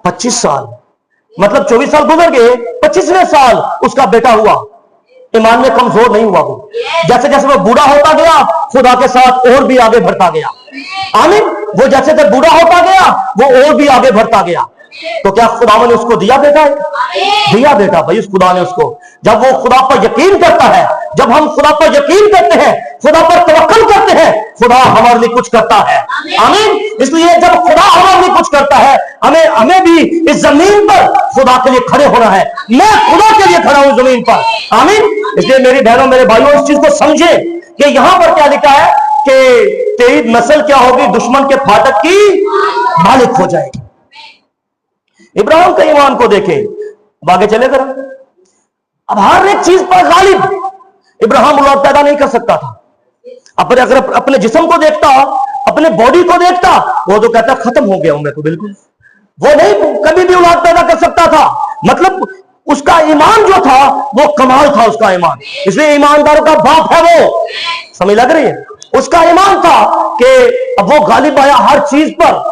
25 साल, मतलब 24 साल गुजर गए, 25वें साल उसका बेटा हुआ। ईमान में कमजोर नहीं हुआ वो। जैसे जैसे वो बूढ़ा होता गया, खुदा के साथ और भी आगे बढ़ता गया। आमीन। वो जैसे जैसे बूढ़ा होता गया वो और भी आगे बढ़ता गया। तो क्या खुदा ने उसको दिया बेटा? दिया बेटा भाई उस खुदा ने उसको। जब वो खुदा पर यकीन करता है, जब हम खुदा पर यकीन करते हैं, खुदा पर तवक्कल करते हैं, खुदा हमारे लिए कुछ करता है। आमीन। इसलिए जब खुदा हमारे लिए कुछ करता है, हमें भी इस जमीन पर खुदा के लिए खड़े होना है। मैं खुदा के लिए खड़ा हूं जमीन पर। आमीन। इसलिए मेरी बहनों मेरे भाइयों, इस चीज को समझे कि यहां पर क्या लिखा है कि तेरी नस्ल क्या होगी? दुश्मन के फाटक की मालिक हो जाएगी। इब्राहिम के ईमान को देखे। अब आगे चले जरा। अब हर एक चीज पर गालिब। इब्राहिम औलाद पैदा नहीं कर सकता था। अगर अपने जिस्म को देखता, अपने बॉडी को देखता, वो तो कहता खत्म हो गया हूं मैं तो, बिल्कुल वो नहीं कभी भी औलाद पैदा कर सकता था। मतलब उसका ईमान जो था वो कमाल था, उसका ईमान। इसलिए ईमानदारों का बाप है वो। समझ लग रही है? उसका ईमान था कि अब वो गालिब आया हर चीज पर।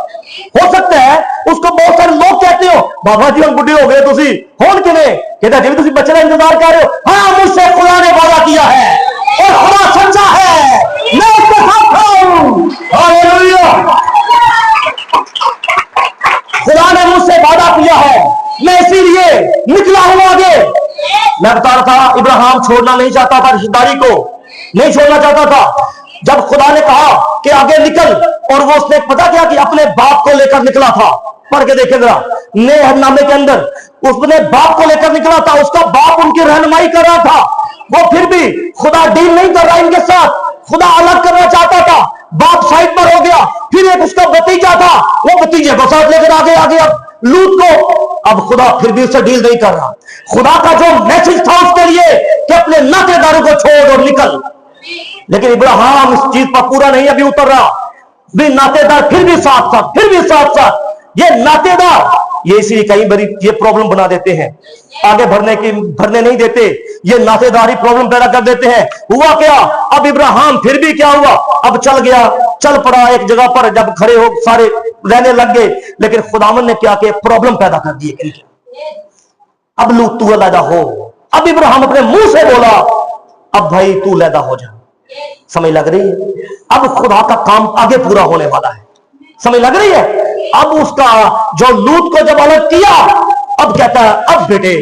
हो सकता है उसको बहुत सारे लोग कहते हो, बाबा जी हम बुढ़े हो गए, तुसी होन किने कहता जी तुसी बच्चे का इंतजार कर रहे हो। हाँ, मुझसे खुदा ने वादा किया है और खुदा सच्चा है, मैं उसके साथ हूं। हालेलुया। खुदा ने मुझसे वादा इब्राहिम छोड़ना नहीं चाहता था, रिश्तेदारी को नहीं छोड़ना चाहता था। जब खुदा ने कहा कि आगे निकल, और वो उसने पता क्या कि अपने बाप को लेकर निकला था। पढ़ के देखे जरा नेहनामे के अंदर, उसने बाप को लेकर निकला था, उसका बाप उनकी रहनुमाई कर रहा था। वो फिर भी खुदा डील नहीं कर रहा इनके साथ, खुदा अलग करना चाहता था। बाप साइड पर हो गया, फिर एक उसका भतीजा था, वो भतीजे को साथ लेकर आगे आगे अब लूत को, अब खुदा फिर भी उससे डील नहीं कर रहा। खुदा का जो मैसेज था उसके लिए कि अपने नातेदारों को छोड़ और निकल, लेकिन इब्राहिम इस चीज पर पूरा नहीं अभी उतर रहा। भी नातेदार फिर भी साथ साथ, फिर भी साथ साथ, ये नातेदार ये इसी कई बारी ये प्रॉब्लम बना देते हैं, आगे भरने नहीं देते, ये नातेदारी प्रॉब्लम पैदा कर देते हैं। हुआ क्या, अब इब्राहिम फिर भी क्या हुआ, अब चल गया, चल पड़ा एक जगह पर, जब खड़े हो सारे रहने लग गए, लेकिन खुदावन ने क्या किया, प्रॉब्लम पैदा कर दी। अब लूत तू अलहदा हो, अब इब्राहिम अपने मुंह से बोला, अब भाई तू अलहदा हो जा। समझ लग रही है, अब खुदा का काम आगे पूरा होने वाला है। समझ लग रही है, अब उसका जो लूत को जब अलग किया, अब कहता है अब बेटे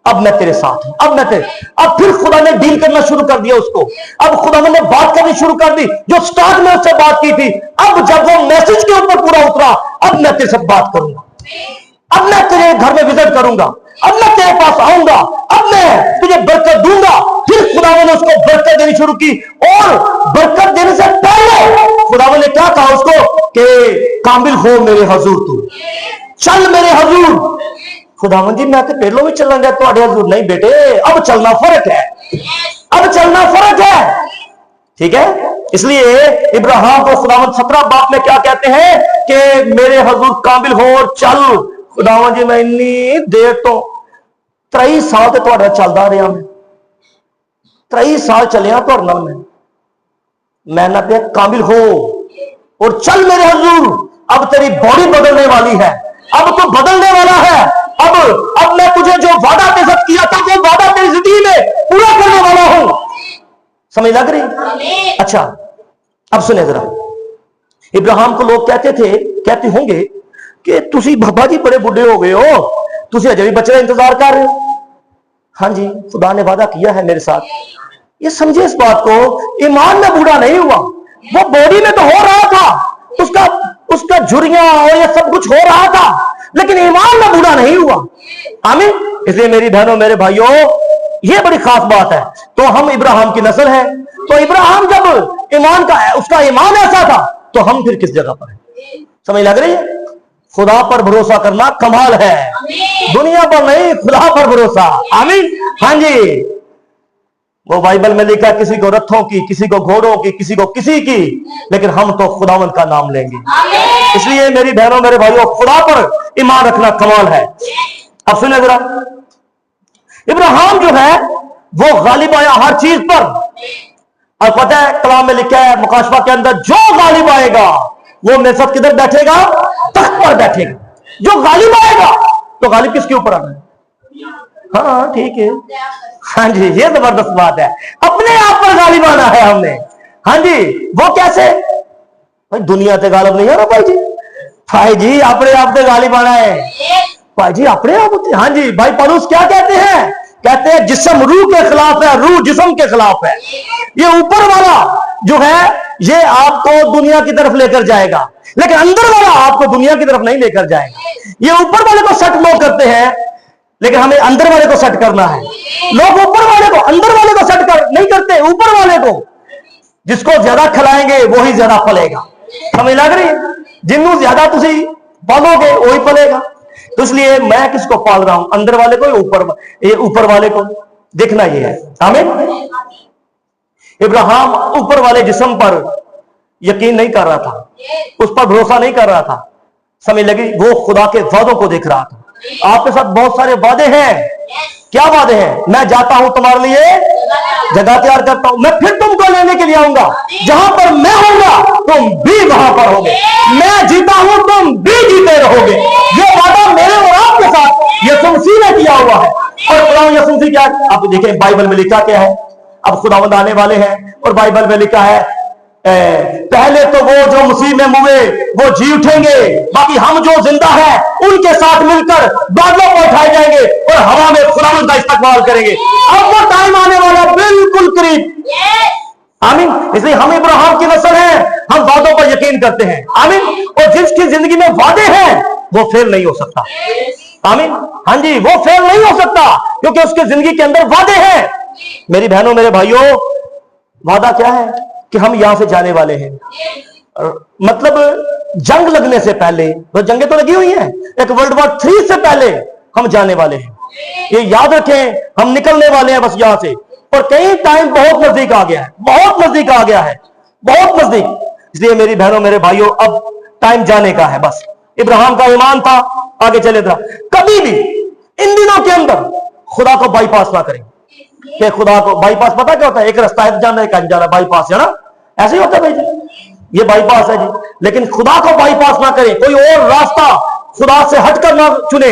अब मैं तेरे साथ हूं, अब मैं तेरे, अब फिर खुदा ने डील करना शुरू कर दिया उसको। अब खुदा ने बात करनी शुरू कर दी, जो स्टार्ट में उससे बात की थी, अब जब वो मैसेज के ऊपर पूरा उतरा, अब मैं तेरे साथ बात करूंगा, अब मैं तेरे घर में विजिट करूंगा, अब मैं तेरे पास आऊंगा, अब मैं तुझे बरकत दूंगा। फिर खुदावन ने उसको बरकत देनी शुरू की, और बरकत देने से पहले खुदावन ने क्या कहा उसको कि कामिल हो मेरे हजूर, तू चल मेरे हजूर। खुदावन जी मैं तो पहलों भी चलना गया तुम्हारे हजूर, नहीं बेटे अब चलना फर्क है, अब चलना फर्क है, ठीक है। इसलिए इब्राहिम को खुदावन 17 बाप में क्या कहते हैं कि मेरे हजूर कामिल हो और चल। खुदावन जी मैं इन्नी देर तो 23 साल तो तुहाडा चलदा रहा, मैं 23 साल चलिया तुहाडे नाल, मैं ना पे कामिल हो और चल मेरे हजूर। अब तेरी बॉडी बदलने वाली है, अब तो बदलने वाला है, अब मैं तुझे जो वादा तेरे साथ किया था वो वादा तेरी जिंदगी में पूरा करने वाला हूं। समझ लग रही? अच्छा अब सुने जरा, इब्राहिम को लोग कहते होंगे कि तुसी बाबा जी बड़े बुढ़े हो गए हो, तुसी अजे भी बच्चे का इंतजार कर रहे हो। हाँ जी, खुदा ने वादा किया है मेरे साथ, ये समझे इस बात को, ईमान में बूढ़ा नहीं हुआ, वो बॉडी में तो हो रहा था, उसका झुर्रियां और ये सब कुछ हो रहा था, लेकिन ईमान में बूढ़ा नहीं हुआ। आमीन। इसलिए मेरी बहनों मेरे भाइयों, ये बड़ी खास बात है। तो हम इब्राहिम की नस्ल है, तो इब्राहिम जब ईमान का उसका ईमान ऐसा था, तो हम फिर किस जगह पर है? समझ लग रही है? खुदा पर भरोसा करना कमाल है, दुनिया पर नहीं, खुदा पर भरोसा। आमीन। हाँ जी, वो बाइबल में लिखा किसी को रथों की, किसी को घोड़ों की, किसी को किसी की, लेकिन हम तो खुदावंत का नाम लेंगे। इसलिए मेरी बहनों मेरे भाइयों, खुदा पर ईमान रखना कमाल है। अब सुनिए जरा, इब्राहिम जो है वो गालिब आया हर चीज पर, और पता है कलाम में लिखा है मुकाशफा के अंदर, जो गालिब आएगा वो मेरे साथ किधर बैठेगा? तख्त पर बैठेगा। जो गालिब आएगा, तो गालिब किसके ऊपर आना है? हाँ ठीक है, हाँ जी, ये जबरदस्त बात है, अपने आप पर गालिब आना है हमने। हाँ जी, वो कैसे? भाई दुनिया से गालिब नहीं है ना भाई जी, भाई जी अपने आप से गालिब आना है भाई जी, अपने आप होते। हाँ जी, भाई पौलुस क्या कहते हैं? कहते हैं जिस्म रूह के खिलाफ है, रूह जिस्म के खिलाफ है। ये ऊपर वाला जो है ये आपको दुनिया की तरफ लेकर जाएगा, लेकिन अंदर वाला आपको दुनिया की तरफ नहीं लेकर जाएगा। ये ऊपर वाले को सेट लोग करते हैं, लेकिन हमें अंदर वाले को सेट करना है। लोग ऊपर वाले को, अंदर वाले को सेट नहीं करते, ऊपर वाले को। जिसको ज्यादा खिलाएंगे वही ज्यादा फलेगा। समझ लग रही है? जिन्हों ज्यादा तुसी पालोगे वही फलेगा। तो इसलिए मैं किसको पाल रहा हूं? अंदर वाले को, ऊपर वाले को? देखना ये है। आमीन। इब्राहिम ऊपर वाले जिस्म पर यकीन नहीं कर रहा था, उस पर भरोसा नहीं कर रहा था। समझ लगी? वो खुदा के वादों को देख रहा था। आपके साथ बहुत सारे वादे हैं। क्या वादे हैं? मैं जाता हूं तुम्हारे लिए जगह तैयार करता हूं, मैं फिर तुमको लेने के लिए आऊंगा, जहां पर मैं होऊंगा तुम भी वहां पर होगे, मैं जीता हूं तुम भी जीते रहोगे। ये वादा मेरे और आपके साथ यीशु मसीह ने किया हुआ है। और खुदावंद यीशु मसीह क्या, आप देखें बाइबल में लिखा क्या है। अब खुदावंद आने वाले हैं और बाइबल में लिखा है पहले तो वो जो मुसीबत में हुए वो जी उठेंगे, बाकी हम जो जिंदा है उनके साथ मिलकर बादलों को उठाए जाएंगे और हवा में खुदावंद का इस्तकबाल करेंगे। अब वो टाइम आने वाला बिल्कुल करीब। आमीन। इसलिए हम इब्राहिम की नस्ल हैं, हम वादों पर यकीन करते हैं। आमीन। और जिसकी जिंदगी में वादे हैं वो फेल नहीं हो सकता। आमीन। हाँ जी, वो फेल नहीं हो सकता क्योंकि उसकी जिंदगी के अंदर वादे हैं। मेरी बहनों मेरे भाइयों, वादा क्या है कि हम यहां से जाने वाले हैं। मतलब जंग लगने से पहले, तो जंगें तो लगी हुई हैं, एक वर्ल्ड वॉर 3 से पहले हम जाने वाले हैं। ये याद रखें, हम निकलने वाले हैं बस यहां से। और कई टाइम बहुत नजदीक आ गया है, बहुत नजदीक आ गया है, बहुत नजदीक। इसलिए मेरी बहनों मेरे भाइयों, अब टाइम जाने का है बस। इब्राहिम का ईमान था, आगे चले था। कभी भी इन दिनों के अंदर खुदा को बाईपास ना करें। कि खुदा को बाईपास पता क्या होता है? एक रास्ता है जाना, एक जाना, बाईपास है ना, ऐसे ही होता है भाई जी, ये बाईपास है जी। लेकिन खुदा को बाईपास ना करें, कोई और रास्ता खुदा से हटकर ना चुने,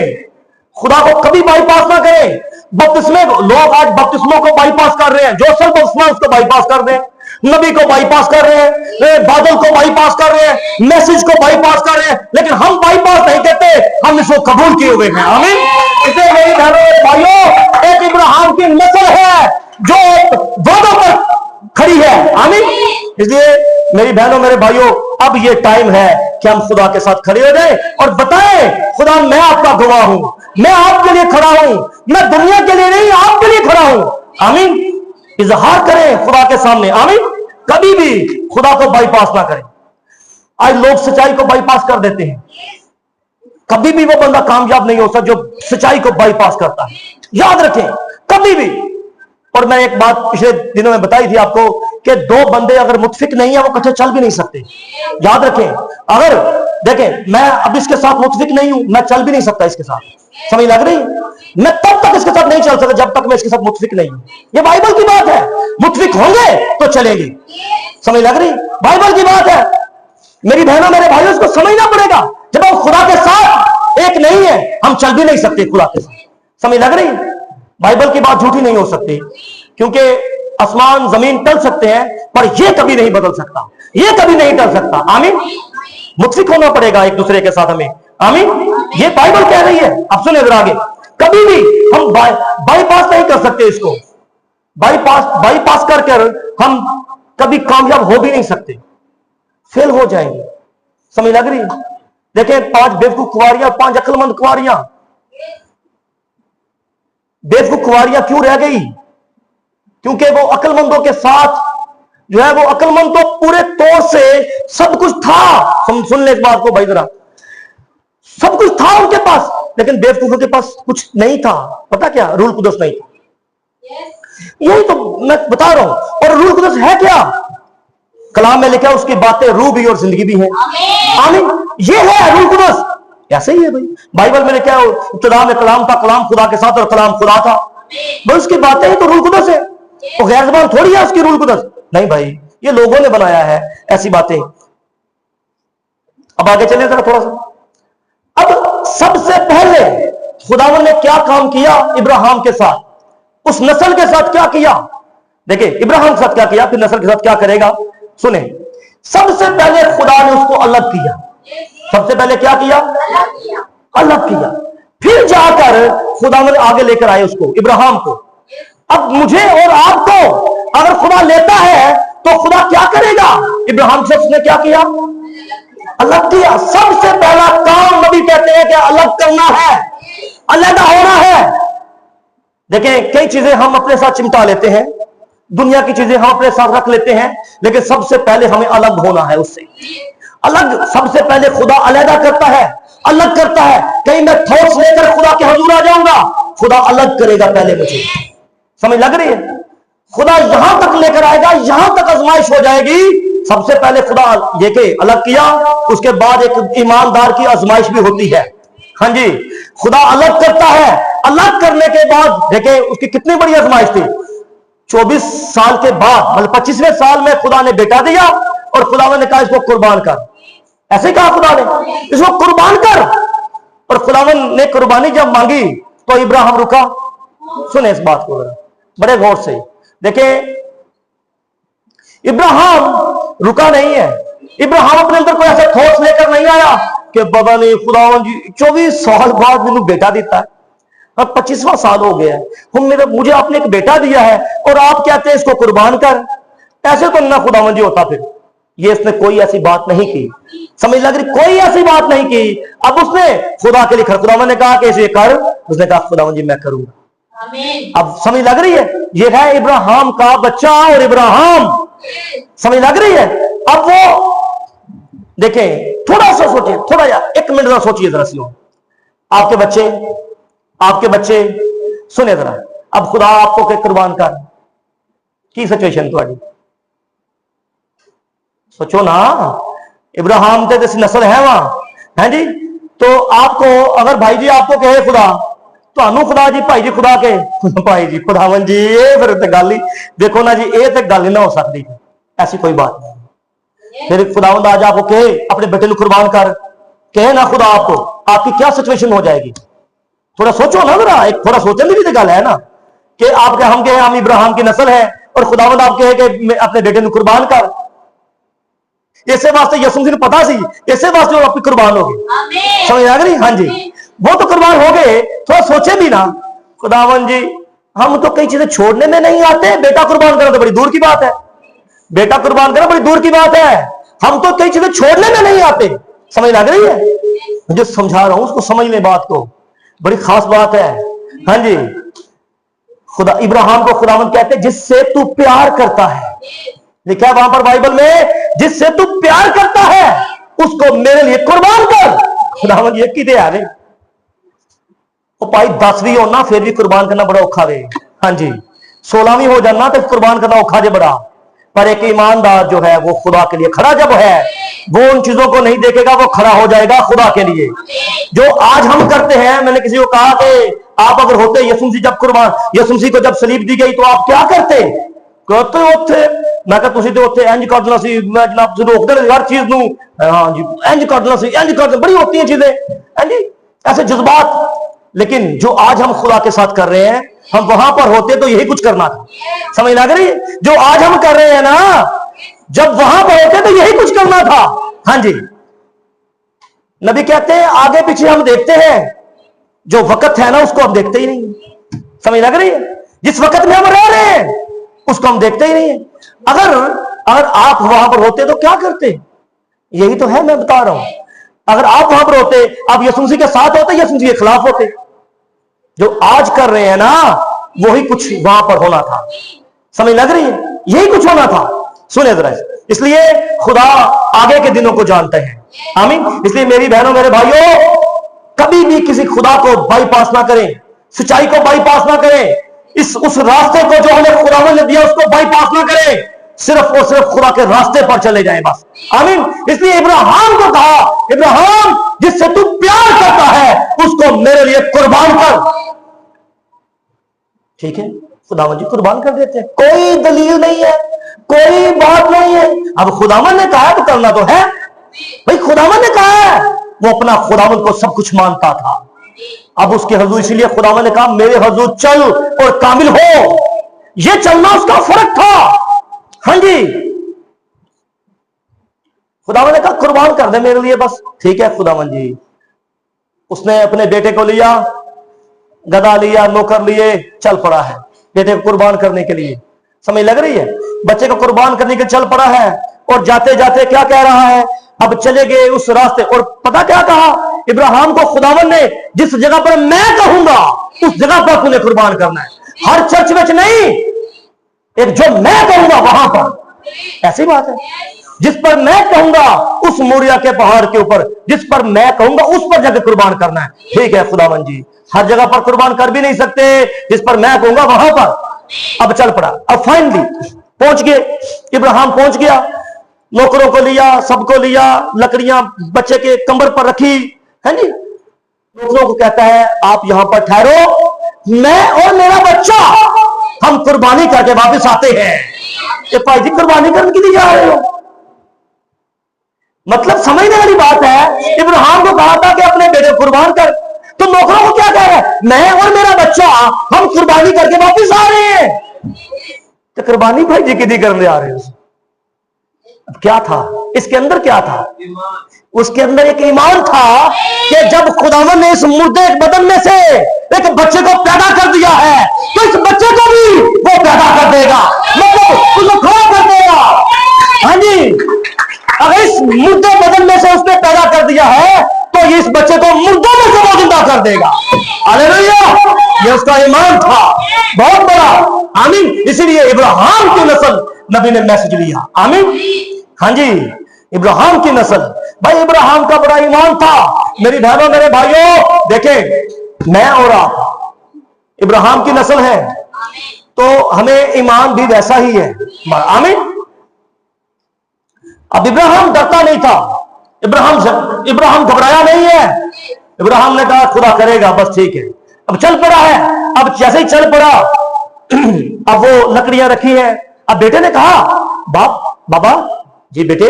खुदा को कभी बाईपास ना करें। बपतिस्मे, लोग आज बपतिस्मों को बाईपास कर रहे हैं, जो सब बपतिस्मा उसको बाईपास कर रहे हैं, नबी को बाईपास कर रहे हैं, बादल को बाईपास कर रहे हैं, मैसेज को बाईपास कर रहे हैं, लेकिन हम बाईपास नहीं करते, हम इसको कबूल किए हुए हैं। आमीन। इसलिए मेरी बहनों भाइयों, एक इब्राहिम की नस्ल है जो वादों पर खड़ी है। आमीन। इसलिए मेरी बहनों मेरे भाइयों, अब ये टाइम है कि हम खुदा के साथ खड़े हो जाएं और बताएं, खुदा मैं आपका गवाह हूं, मैं आपके लिए खड़ा हूं, मैं दुनिया के लिए नहीं आपके लिए खड़ा हूं। आमीन। इजहार करें खुदा के सामने। आमीन। कभी भी खुदा को बाईपास ना करें। आज लोग सच्चाई को बाईपास कर देते हैं, कभी भी वो बंदा कामयाब नहीं हो सकता जो सच्चाई को बाईपास करता है। याद रखें, कभी भी। और मैं एक बात पिछले दिनों में बताई थी आपको कि दो बंदे अगर मुत्फिक नहीं है वो इकट्ठे चल भी नहीं सकते। याद रखें, अगर देखें मैं अब इसके साथ मुत्फिक नहीं हूं, मैं चल भी नहीं सकता इसके साथ। समझ लग रही? मैं तब तक इसके साथ नहीं चल सकता जब तक मैं इसके साथ मुत्फिक नहीं हूं। ये बाइबल की बात है। मुत्फिक होंगे तो चलेंगे। समझ लग रही? बाइबल की बात है। मेरी बहनों मेरे भाइयों, इसको समझना पड़ेगा। जब हम खुदा के साथ एक नहीं है, हम चल भी नहीं सकते खुदा के साथ। समझ लग रही? बाइबल की बात झूठी नहीं हो सकती, क्योंकि आसमान जमीन टल सकते हैं पर यह कभी नहीं बदल सकता, यह कभी नहीं टल सकता। आमीन। मुत्फिक होना पड़ेगा एक दूसरे के साथ हमें। आमीन। ये बाइबल कह रही है। अब सुने जरा आगे, कभी भी हम बाईपास नहीं कर सकते इसको। बाईपास करके हम कभी कामयाब हो भी नहीं सकते, फेल हो जाएंगे। समझ लग रही? देखें, 5 बेवकूफ कुंवारियां, 5 अक्लमंद कुंवारियां। बेवकूफ कुंवारियां क्यों रह गई? क्योंकि वो अक्लमंदों के साथ जो है, वो अक्लमंद तो पूरे तौर से सब कुछ था। सुन ले इस बात को भाई जरा, सब कुछ था उनके पास, लेकिन बेवकूफों के पास कुछ नहीं था। पता क्या? रूल कुदस नहीं था। यही तो मैं बता रहा हूं। और रूल कुदस है क्या? कलाम में लिखा, उसकी बातें रूह भी और जिंदगी भी है। आमीन। ये है रूल कुदस। ऐसे ही है भाई। बाइबल में लिखा है, इब्तिदा में कलाम था, कलाम खुदा के साथ और कलाम खुदा था। बस उसकी बातें ही तो रूल कुदस है। वो गैर ज़बान थोड़ी है उसकी रूल कुदस। नहीं भाई, ये लोगों ने बनाया है ऐसी बातें। अब आगे चलिए जरा थोड़ा सा। अब सबसे पहले खुदावन ने क्या काम किया इब्राहिम के साथ, उस नस्ल के साथ क्या किया? देखिए, इब्राहिम के साथ क्या किया, फिर नस्ल के साथ क्या करेगा। सुने, सबसे पहले खुदा ने उसको अलग किया। सबसे पहले क्या किया? अलग किया। फिर जाकर खुदावन आगे लेकर आए उसको, इब्राहिम को। अब मुझे और आपको अगर खुदा लेता है तो खुदा क्या करेगा? इब्राहिम से उसने क्या किया? अलग किया। सबसे पहला काम नबी कहते हैं कि अलग करना है, अलग होना है। देखें, कई चीजें हम अपने साथ चिमटा लेते हैं, दुनिया की चीजें हम अपने साथ रख लेते हैं, लेकिन सबसे पहले हमें अलग होना है उससे। अलग सबसे पहले खुदा अलग करता है, अलग करता है। कहीं मैं थॉट्स लेकर खुदा के हजूर आ जाऊंगा, खुदा अलग करेगा पहले मुझे। समझ लग रही है? खुदा यहां तक लेकर आएगा, यहां तक आजमाइश हो जाएगी। सबसे पहले खुदा देखे अलग किया, उसके बाद एक ईमानदार की आजमाइश भी होती है। हाँ जी, खुदा अलग करता है। अलग करने के बाद देखे उसकी कितनी बड़ी आजमाइश थी। 24 साल के बाद, मतलब 25वें साल में खुदा ने बेटा दिया और खुदा ने कहा इसको कुर्बान कर। ऐसे कहा खुदा ने, इसको कुर्बान कर। और खुदावन ने कुर्बानी जब मांगी तो इब्राहिम रुका। सुने इस बात को बड़े गौर से देखें, इब्राहिम रुका नहीं है। इब्राहिम अपने अंदर कोई ऐसा थॉट्स लेकर नहीं आया कि बाबा ने खुदावन जी 24 साल बाद मैंने बेटा देता है, अब 25वां साल हो गया है, मुझे आपने एक बेटा दिया है और आप कहते हैं इसको कुर्बान कर। ऐसे तो ना खुदावन जी होता फिर। ये इसने कोई ऐसी बात नहीं की, समझ लग रही, कोई ऐसी बात नहीं की। अब उसने खुदा के लिए खुदावन ने कहा कि इसे कर, उसने कहा खुदावन जी मैं करूंगा। अब समझ लग रही है, ये है इब्राहिम का बच्चा और इब्राहिम, समझ लग रही है। अब वो देखें, थोड़ा सा सोचिए, थोड़ा यार 1 मिनट जरा सोचिए जरा सी। आपके बच्चे सुने जरा, अब खुदा आपको के कुर्बान कर की सिचुएशन थोड़ी सोचो ना। इब्राहिम ते जिस नस्ल है वहां है जी, तो आपको अगर भाई जी आपको कहे खुदा, तो खुदा जी भाई जी खुदा के भाई जी खुदावन जी, ये फिर तो गल ही देखो ना जी, ये तो गल ही ना हो सकती, ऐसी कोई बात नहीं। फिर खुदावंद आज आपको कहे अपने बेटे को कुर्बान कर, कहे ना खुदा आपको, आपकी क्या सिचुएशन हो जाएगी? थोड़ा सोचो ना जरा, एक थोड़ा सोचने की गल है ना कि आपके हम कहे हम इब्राहिम की नस्ल है और खुदावंद आप कहे कि अपने बेटे को कुर्बान कर। इसे वास्ते यसू मसीह ने पता सी, इसे वास्ते वो आपकी कुर्बान हो गई, समझ आ गई? हाँ जी, वो तो कुर्बान हो गए। थोड़ा सोचे भी ना, खुदावन जी हम तो कई चीजें छोड़ने में नहीं आते, बेटा कुर्बान करना तो बड़ी दूर की बात है, बेटा कुर्बान करना बड़ी दूर की बात है, हम तो कई चीजें छोड़ने में नहीं आते, समझ लग रही है? जो समझा रहा हूं उसको समझ में, बात को बड़ी खास बात है। हाँ जी, खुदा इब्राहिम को खुदावंद कहते हैं जिससे तू प्यार करता है, लिखा है वहां पर बाइबल में, जिससे तू प्यार करता है उसको मेरे लिए कुर्बान कर। खुदावंद ये किते आ रहे भाई 10वीं होना फिर भी कुर्बान करना बड़ा औखा वे। हाँ जी, 16वीं हो जाना तो कुर्बान करना औखा जे बड़ा, पर एक ईमानदार जो है वो खुदा के लिए खड़ा जब है, वो उन चीजों को नहीं देखेगा, वो खड़ा हो जाएगा खुदा के लिए। जो आज हम करते हैं, मैंने किसी को कहा कि आप अगर होते यसू मसीह जब कुर्बान, यसू मसीह को जब सलीब दी गई तो आप क्या करते? कहते ਉੱਥੇ मैं कहा ਤੁਸੀਂ ਤੇ ਉੱਥੇ इंज कर देना सी, मैं जनाब से रोक देना हर चीज नूं, हाँ जी इंज कर देना सी, इंज कर देना, बड़ी होती हैं चीजें, हाँ जी ऐसे जज्बात। लेकिन जो आज हम खुदा के साथ कर रहे हैं, हम वहां पर होते तो यही कुछ करना था, समझ लग रही? जो आज हम कर रहे हैं ना, जब वहां पर होते तो यही कुछ करना था। हाँ जी, नबी कहते हैं आगे पीछे हम देखते हैं, जो वक्त है ना उसको हम देखते ही नहीं, समझ लग रही है? जिस वक्त में हम रह रहे हैं उसको हम देखते ही नहीं है। अगर आप वहां पर होते तो क्या करते? यही तो है, मैं बता रहा हूं। अगर आप वहां पर होते, आप यसू मसीह के साथ होते, यसू मसीह के खिलाफ होते। जो आज कर रहे हैं ना, वही कुछ वहां पर होना था, समझ लग रही है? यही कुछ होना था। सुने जरा, इसलिए खुदा आगे के दिनों को जानते हैं। आमीन। इसलिए मेरी बहनों मेरे भाइयों, कभी भी किसी खुदा को बाईपास ना करें, सच्चाई को बाईपास ना करें, उस रास्ते को जो हमें खुदावंद ने दिया उसको बाईपास ना करें, सिर्फ और सिर्फ खुदा के रास्ते पर चले जाएं बस। आमीन। इसलिए इब्राहिम को कहा, इब्राहिम जिससे तू प्यार करता है उसको मेरे लिए कुर्बान कर। ठीक है, खुदावंद जी कुर्बान कर देते हैं, कोई दलील नहीं है, कोई बात नहीं है। अब खुदावंद ने कहा तो करना तो है भाई, खुदावंद ने कहा है, वो अपना खुदावंद को सब कुछ मानता था। अब उसके हुजूर, इसीलिए खुदावंद ने कहा मेरे हुजूर चल और कामिल हो। ये चलना उसका फर्क था। हाँ जी, खुदावंद ने कहा कुर्बान कर दे मेरे लिए बस। ठीक है खुदावंद जी, उसने अपने बेटे को लिया, गधा लिया, नौकर लिए, चल पड़ा है बेटे को कुर्बान करने के लिए। समझ लग रही है? बच्चे को कुर्बान करने के चल पड़ा है, और जाते जाते क्या कह रहा है? अब चले गए उस रास्ते, और पता क्या कहा इब्राहिम को खुदावंद ने? जिस जगह पर मैं कहूंगा उस जगह पर तूने कुर्बान करना है, हर चर्च में नहीं, एक जो मैं कहूंगा वहां पर। ऐसी बात है, जिस पर मैं कहूंगा उस मोरिया के पहाड़ के ऊपर, जिस पर मैं कहूंगा उस पर जाकर कुर्बान करना है। ठीक है खुदावंद जी, हर जगह पर कुर्बान कर भी नहीं सकते, जिस पर मैं कहूंगा वहां पर। अब चल पड़ा। अब फाइनली पहुंच गए, इब्राहिम पहुंच गया, नौकरों को लिया, सबको लिया, लकड़ियां बच्चे के कमर पर रखी, है जी। नौकरों को कहता है आप यहां पर ठहरो, मैं और मेरा बच्चा हम कुर्बानी करके वापस आते हैं। ये भाई जी कुर्बानी करने के लिए जा रहे हो? मतलब समझने वाली बात है। इब्राहिम को कहा था कि अपने बेटे कुर्बान कर, तो नौकरों को क्या कह रहा है? मैं और मेरा बच्चा हम कुर्बानी करके वापस आ रहे हैं। तो कुर्बानी भाई जी कितनी करने आ रहे हो? क्या था इसके अंदर? क्या था उसके अंदर? एक ईमान था कि जब खुदावन ने इस मुर्दे बदन में से एक बच्चे को पैदा कर दिया है तो इस बच्चे को भी वो पैदा कर देगा, मतलब उसको खड़ा कर देगा। हाँ जी, अगर इस मुर्दे बदन में से उसने पैदा कर दिया है तो इस बच्चे को मुर्दों में से वो जिंदा कर देगा। हालेलुया, ये उसका ईमान था बहुत बड़ा। आमीन। इसीलिए इब्राहिम की नस्ल नबी ने मैसेज लिया। आमीन। हाँ जी, इब्राहिम की नस्ल। भाई इब्राहिम का बड़ा ईमान था। मेरी बहनों मेरे भाइयों, देखें मैं और आप इब्राहिम की नस्ल है तो हमें ईमान भी वैसा ही है। आमीन। अब इब्राहिम डरता नहीं था, इब्राहिम घबराया नहीं है। इब्राहिम ने कहा खुदा करेगा, बस ठीक है। अब चल पड़ा है। अब जैसे ही चल पड़ा, अब वो लकड़ियां रखी है। अब बेटे ने कहा बाबा जी बेटे,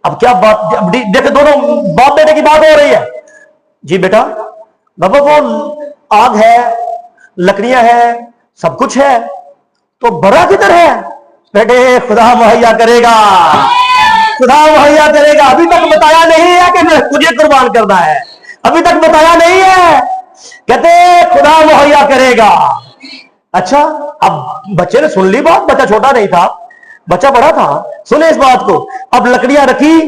अब क्या बात? देखे दोनों बाप बेटे की बात हो रही है। जी बेटा, बाबा वो आग है, लकड़ियां है, सब कुछ है, तो बड़ा किधर है? बेटे खुदा मुहैया करेगा, खुदा मुहैया करेगा। अभी तक बताया नहीं है कि मुझे कुर्बान करना है, अभी तक बताया नहीं है। कहते खुदा मुहैया करेगा। अच्छा, अब बच्चे ने सुन ली बात। बच्चा छोटा नहीं था, बच्चा बड़ा था। सुने इस बात को। अब लकड़ियां रखी,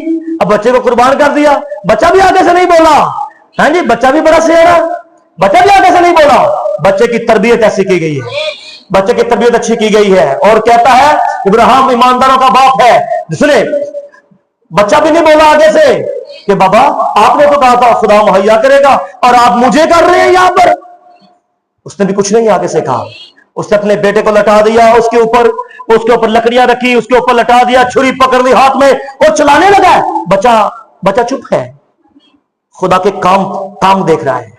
अब बच्चे को कुर्बान कर दिया। बच्चा भी आगे से नहीं बोला। हाँ जी, बच्चा भी बड़ा सियाना, बच्चा भी आगे से नहीं बोला। बच्चे की तरबियत ऐसी की गई है, बच्चे की तरबियत अच्छी की गई है। और कहता है इब्राहिम ईमानदारों का बाप है। सुने, बच्चा भी नहीं बोला आगे से कि बाबा आपने तो कहा था खुदा मुहैया करेगा और आप मुझे कर रहे हैं यहां पर। उसने भी कुछ नहीं आगे से कहा। उसने अपने बेटे को लटा दिया, उसके ऊपर लकड़ियां रखी, उसके ऊपर लटा दिया, छुरी पकड़ ली हाथ में और चलाने लगा। बच्चा चुप है, खुदा के काम देख रहा है।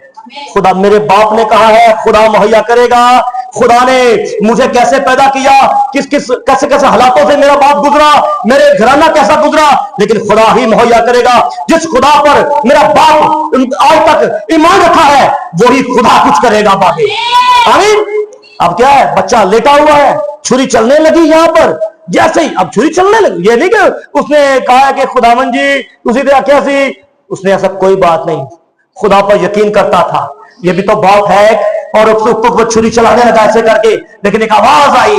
खुदा, मेरे बाप ने कहा है खुदा मुहैया करेगा। खुदा ने मुझे कैसे पैदा किया, कैसे हालातों से मेरा बाप गुजरा, मेरे घराना कैसा गुजरा, लेकिन खुदा ही मुहैया करेगा। जिस खुदा पर मेरा बाप आज तक ईमान रखा है वही खुदा कुछ करेगा बाकी। आमीन। अब क्या है, बच्चा लेटा हुआ है, छुरी चलने लगी यहां पर। जैसे ही अब छुरी चलने लगी, ये नहीं कि उसने कहा कि खुदावन जी उसी तरह कैसी, उसने ऐसा कोई बात नहीं, खुदा पर यकीन करता था। ये भी तो बाप है। और वो छुरी चलाने लगा ऐसे करके, लेकिन एक आवाज आई,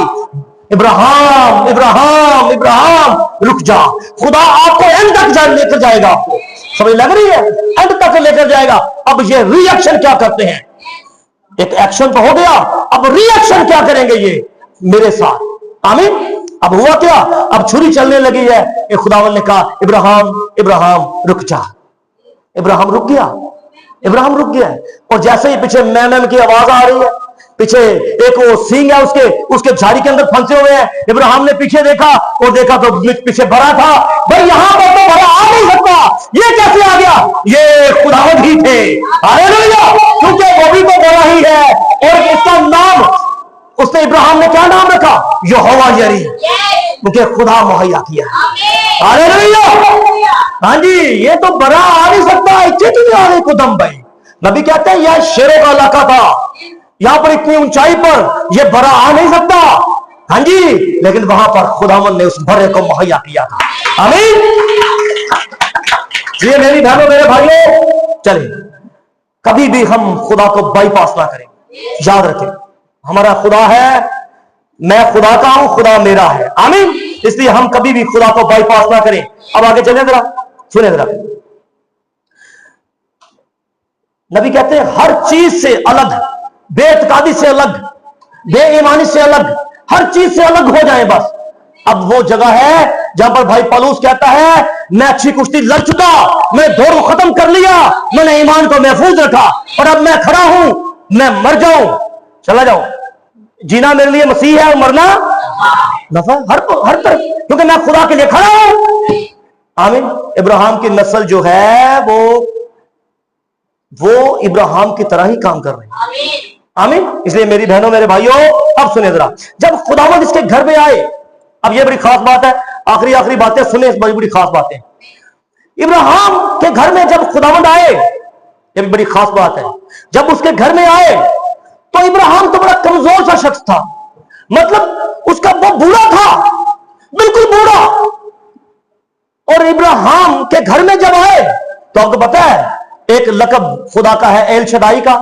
इब्राहिम इब्राहिम इब्राहिम रुक जा, खुदा आपको एंड तक लेकर जाएगा। आपको समझ लग रही है? एंड तक लेकर जाएगा। अब ये रिएक्शन क्या करते हैं? एक एक्शन तो हो गया, अब रिएक्शन क्या करेंगे ये मेरे साथ? आमीन। अब हुआ क्या? अब छुरी चलने लगी है। एक खुदावन ने कहा इब्राहिम इब्राहिम रुक जा। इब्राहिम रुक गया, इब्राहिम रुक गया। और जैसे ही पीछे मैम की आवाज आ रही है, पीछे एक वो सींग है उसके झाड़ी के अंदर फंसे हुए हैं। इब्राहिम ने पीछे देखा और देखा तो पीछे भरा था। भाई यहां पर तो भरा आ नहीं सकता, ये कैसे आ गया? ये खुदावंद ही थे। हालेलुया, क्योंकि वो भी तो बड़ा ही है। और इसका नाम उसने, इब्राहिम ने क्या नाम रखा? यहोवा यरी, क्योंकि खुदा मुहैया किया। हालेलुया। हाँ जी, ये तो बड़ा आ नहीं सकता, इतनी आ गई कुदम भाई। नबी कहते हैं यह शेरों का इलाका था, यहां पर इतनी ऊंचाई पर यह बड़ा आ नहीं सकता। हाँ जी, लेकिन वहां पर खुदावंद ने उस बड़े को मुहैया किया था। आमीन। ये मेरी बहनों मेरे भाइयों, चले कभी भी हम खुदा को बाईपास ना करें। याद रखें, हमारा खुदा है, मैं खुदा का हूं, खुदा मेरा है। आमीन। इसलिए हम कभी भी खुदा को बाईपास ना करें। अब आगे चले जरा, सुने जरा। नबी कहते हैं हर चीज से अलग, बेइत्कादी से अलग, बेईमानी से अलग, हर चीज से अलग हो जाए बस। अब वो जगह है जहां पर भाई पौलुस कहता है मैं अच्छी कुश्ती लड़ चुका, मैं दौड़ को खत्म कर लिया, मैंने ईमान को महफूज रखा और अब मैं खड़ा हूं, मैं मर जाऊं, चला जाऊं। जीना मेरे लिए मसीह है और मरना नफा। हर तरफ, क्योंकि मैं खुदा के लिए खड़ा हूं। आमीन। इब्राहिम की नस्ल जो है वो इब्राहिम की तरह ही काम कर रहे हैं। आमीन। इसलिए मेरी बहनों मेरे भाइयों, अब सुने जरा, जब खुदावंद इसके घर में आए, अब ये बड़ी खास बात है, आखिरी बातें सुने, इस बड़ी खास बातें। इब्राहिम के घर में जब खुदावंद आए, ये भी बड़ी खास बात है, जब उसके घर में आए तो इब्राहिम तो बड़ा कमजोर सा शख्स था। मतलब उसका वो बूढ़ा था, बिल्कुल बूढ़ा, और इब्राहिम के घर में जब आए तो आपको पता है एक लकब खुदा का है, एल शदाई का।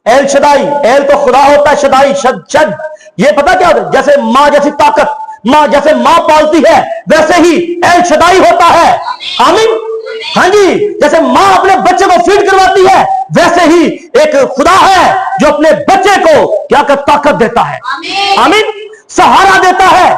एल शदाई, एल तो खुदा होता है, शदाई शद। ये पता क्या होता है? जैसे मां जैसी ताकत, मां जैसे मां पालती है, वैसे ही एल शदाई होता है। आमीन। हाँ जी, जैसे मां अपने बच्चे को फीड करवाती है, वैसे ही एक खुदा है जो अपने बच्चे को क्या कर ताकत देता है। आमीन। सहारा देता है।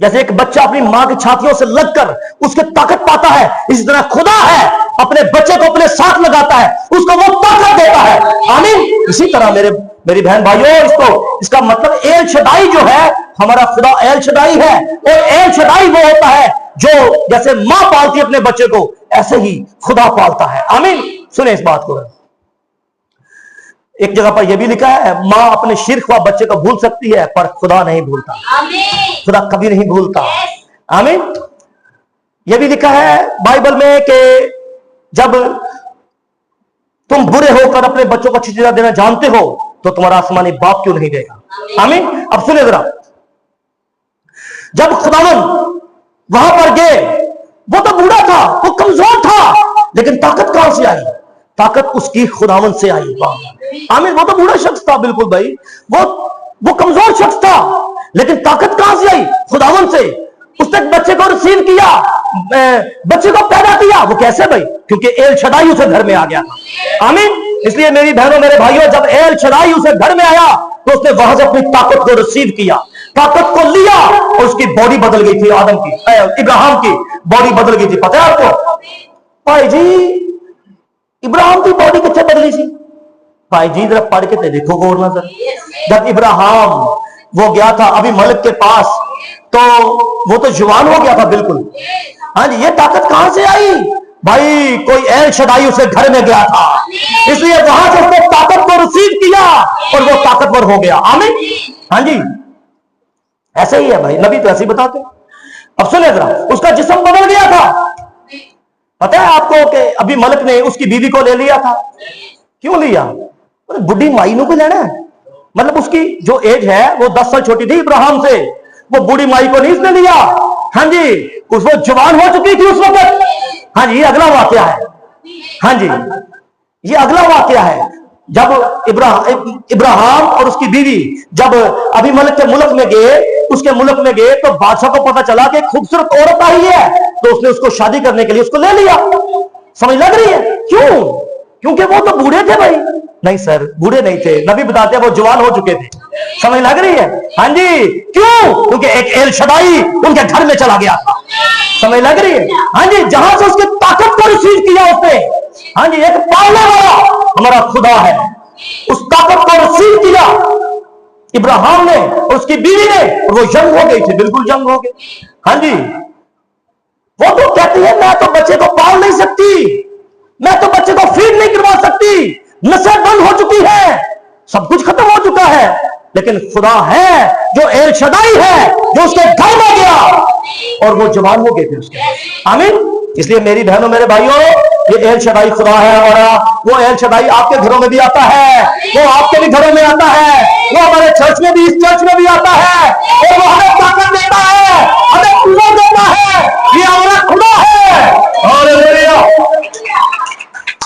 जैसे एक बच्चा अपनी मां की छातियों से लगकर उसके ताकत पाता है, इसी तरह खुदा है अपने बच्चे को अपने साथ लगाता है, उसको वो ताकत देता है। आमीन। इसी तरह मेरी बहन भाइयों, इसका मतलब एल शदाई जो है, हमारा खुदा एल शदाई है। और एल शदाई वो होता है जो जैसे मां पालती है अपने बच्चे को, ऐसे ही खुदा पालता है। आमीन। सुने इस बात को, एक जगह पर यह भी लिखा है, मां अपने शिर्क व बच्चे को भूल सकती है पर खुदा नहीं भूलता। खुदा कभी नहीं भूलता। आमीन। यह भी लिखा है बाइबल में कि जब तुम बुरे होकर अपने बच्चों को अच्छी चीजें देना जानते हो तो तुम्हारा आसमानी बाप क्यों नहीं देगा। आमीन। अब सुनिए जरा, जब खुदावन वहां पर गए, वो तो बूढ़ा था, वो कमजोर था, लेकिन ताकत कहां से आई? ताकत उसकी खुदावन से आई। आमीन। वो तो बूढ़ा शख्स था, बिल्कुल भाई, वो कमजोर शख्स था, लेकिन ताकत कहां से आई? खुदावन से। उसने बच्चे को रिसीव किया, बच्चे को पैदा किया। वो कैसे भाई? क्योंकि एल शदाई उसे घर में आ गया था। आमीन। इसलिए मेरी बहनों मेरे भाइयों, जब एल शदाई उसे घर में आया तो उसने वहां से अपनी ताकत को रिसीव किया, ताकत को लिया, और उसकी बॉडी बदल गई थी। आदम की, इब्राहिम की बॉडी बदल गई थी। पता है आपको भाई जी, इब्राहिम की बॉडी कितने बदली थी? भाई जी जरा पढ़ के देखो गौर नजर। जब इब्राहिम वो गया था अभी मलिक के पास, तो वो तो जवान हो गया था बिल्कुल। हाँ जी, ये ताकत कहां से आई भाई? कोई एल शदाई उसे घर में गया था, इसलिए वहां से उसने ताकत को रिसीव किया और वो ताकतवर हो गया। आमीन। हाँ जी, ऐसे ही है भाई, नबी तो ऐसे ही बताते। अब सुने जरा, उसका जिस्म बदल गया था। पता है आपको कि अभी मलिक ने उसकी बीवी को ले लिया था। क्यों लिया? बुढ़ी माई को लेना है, मतलब उसकी जो एज है वो 10 साल छोटी थी इब्राहिम से, वो बूढ़ी माई को नहीं इसने लिया। हाँ जी, वो जवान हो चुकी थी उस वक्त। हाँ जी, ये अगला वाकया है। हाँ जी, ये अगला वाकया है। जब इब्राहिम और उसकी बीवी जब अभी मलिक के मुल्क में गए, उसके मुल्क में गए, तो बादशाह को पता चला कि खूबसूरत औरत आई है, तो उसने उसको शादी करने के लिए उसको ले लिया। समझ लग रही है? क्यों? क्योंकि वो तो बूढ़े थे भाई। नहीं सर, बूढ़े नहीं थे, नबी बताते हैं वो जवान हो चुके थे। समझ लग रही है? हाँ जी। क्यों? क्योंकि एक एल शदाई उनके घर में चला गया था। समझ लग रही है? हाँ जी, जहां से उसकी ताकत को रिसीव किया उसने। हाँ जी, एक पालने वाला हमारा खुदा है, उस ताकत को रिसीव किया इब्राहिम ने और उसकी बीवी ने, और वो यंग हो गई थी, बिल्कुल यंग हो गई। हाँ जी, वो तो कहती है मैं तो बच्चे को पाल नहीं सकती, मैं तो बच्चे को फीड नहीं करवा सकती, नस्ल बंद हो चुकी है, सब कुछ खत्म हो चुका है। लेकिन खुदा है जो एल शदाई है, जो उसके घर में गया और वो जवान हो गए थे उसके। आमीन। इसलिए मेरी बहनों मेरे भाइयों, ये एल शदाई खुदा है हमारा। वो एल शदाई आपके घरों में भी आता है, वो आपके भी घरों में आता है, वो हमारे चर्च में भी, इस चर्च में भी आता है, और वो हमें ताकत देता है, हमें पूरा देता है। ये हमारा खुदा है। हालेलुया।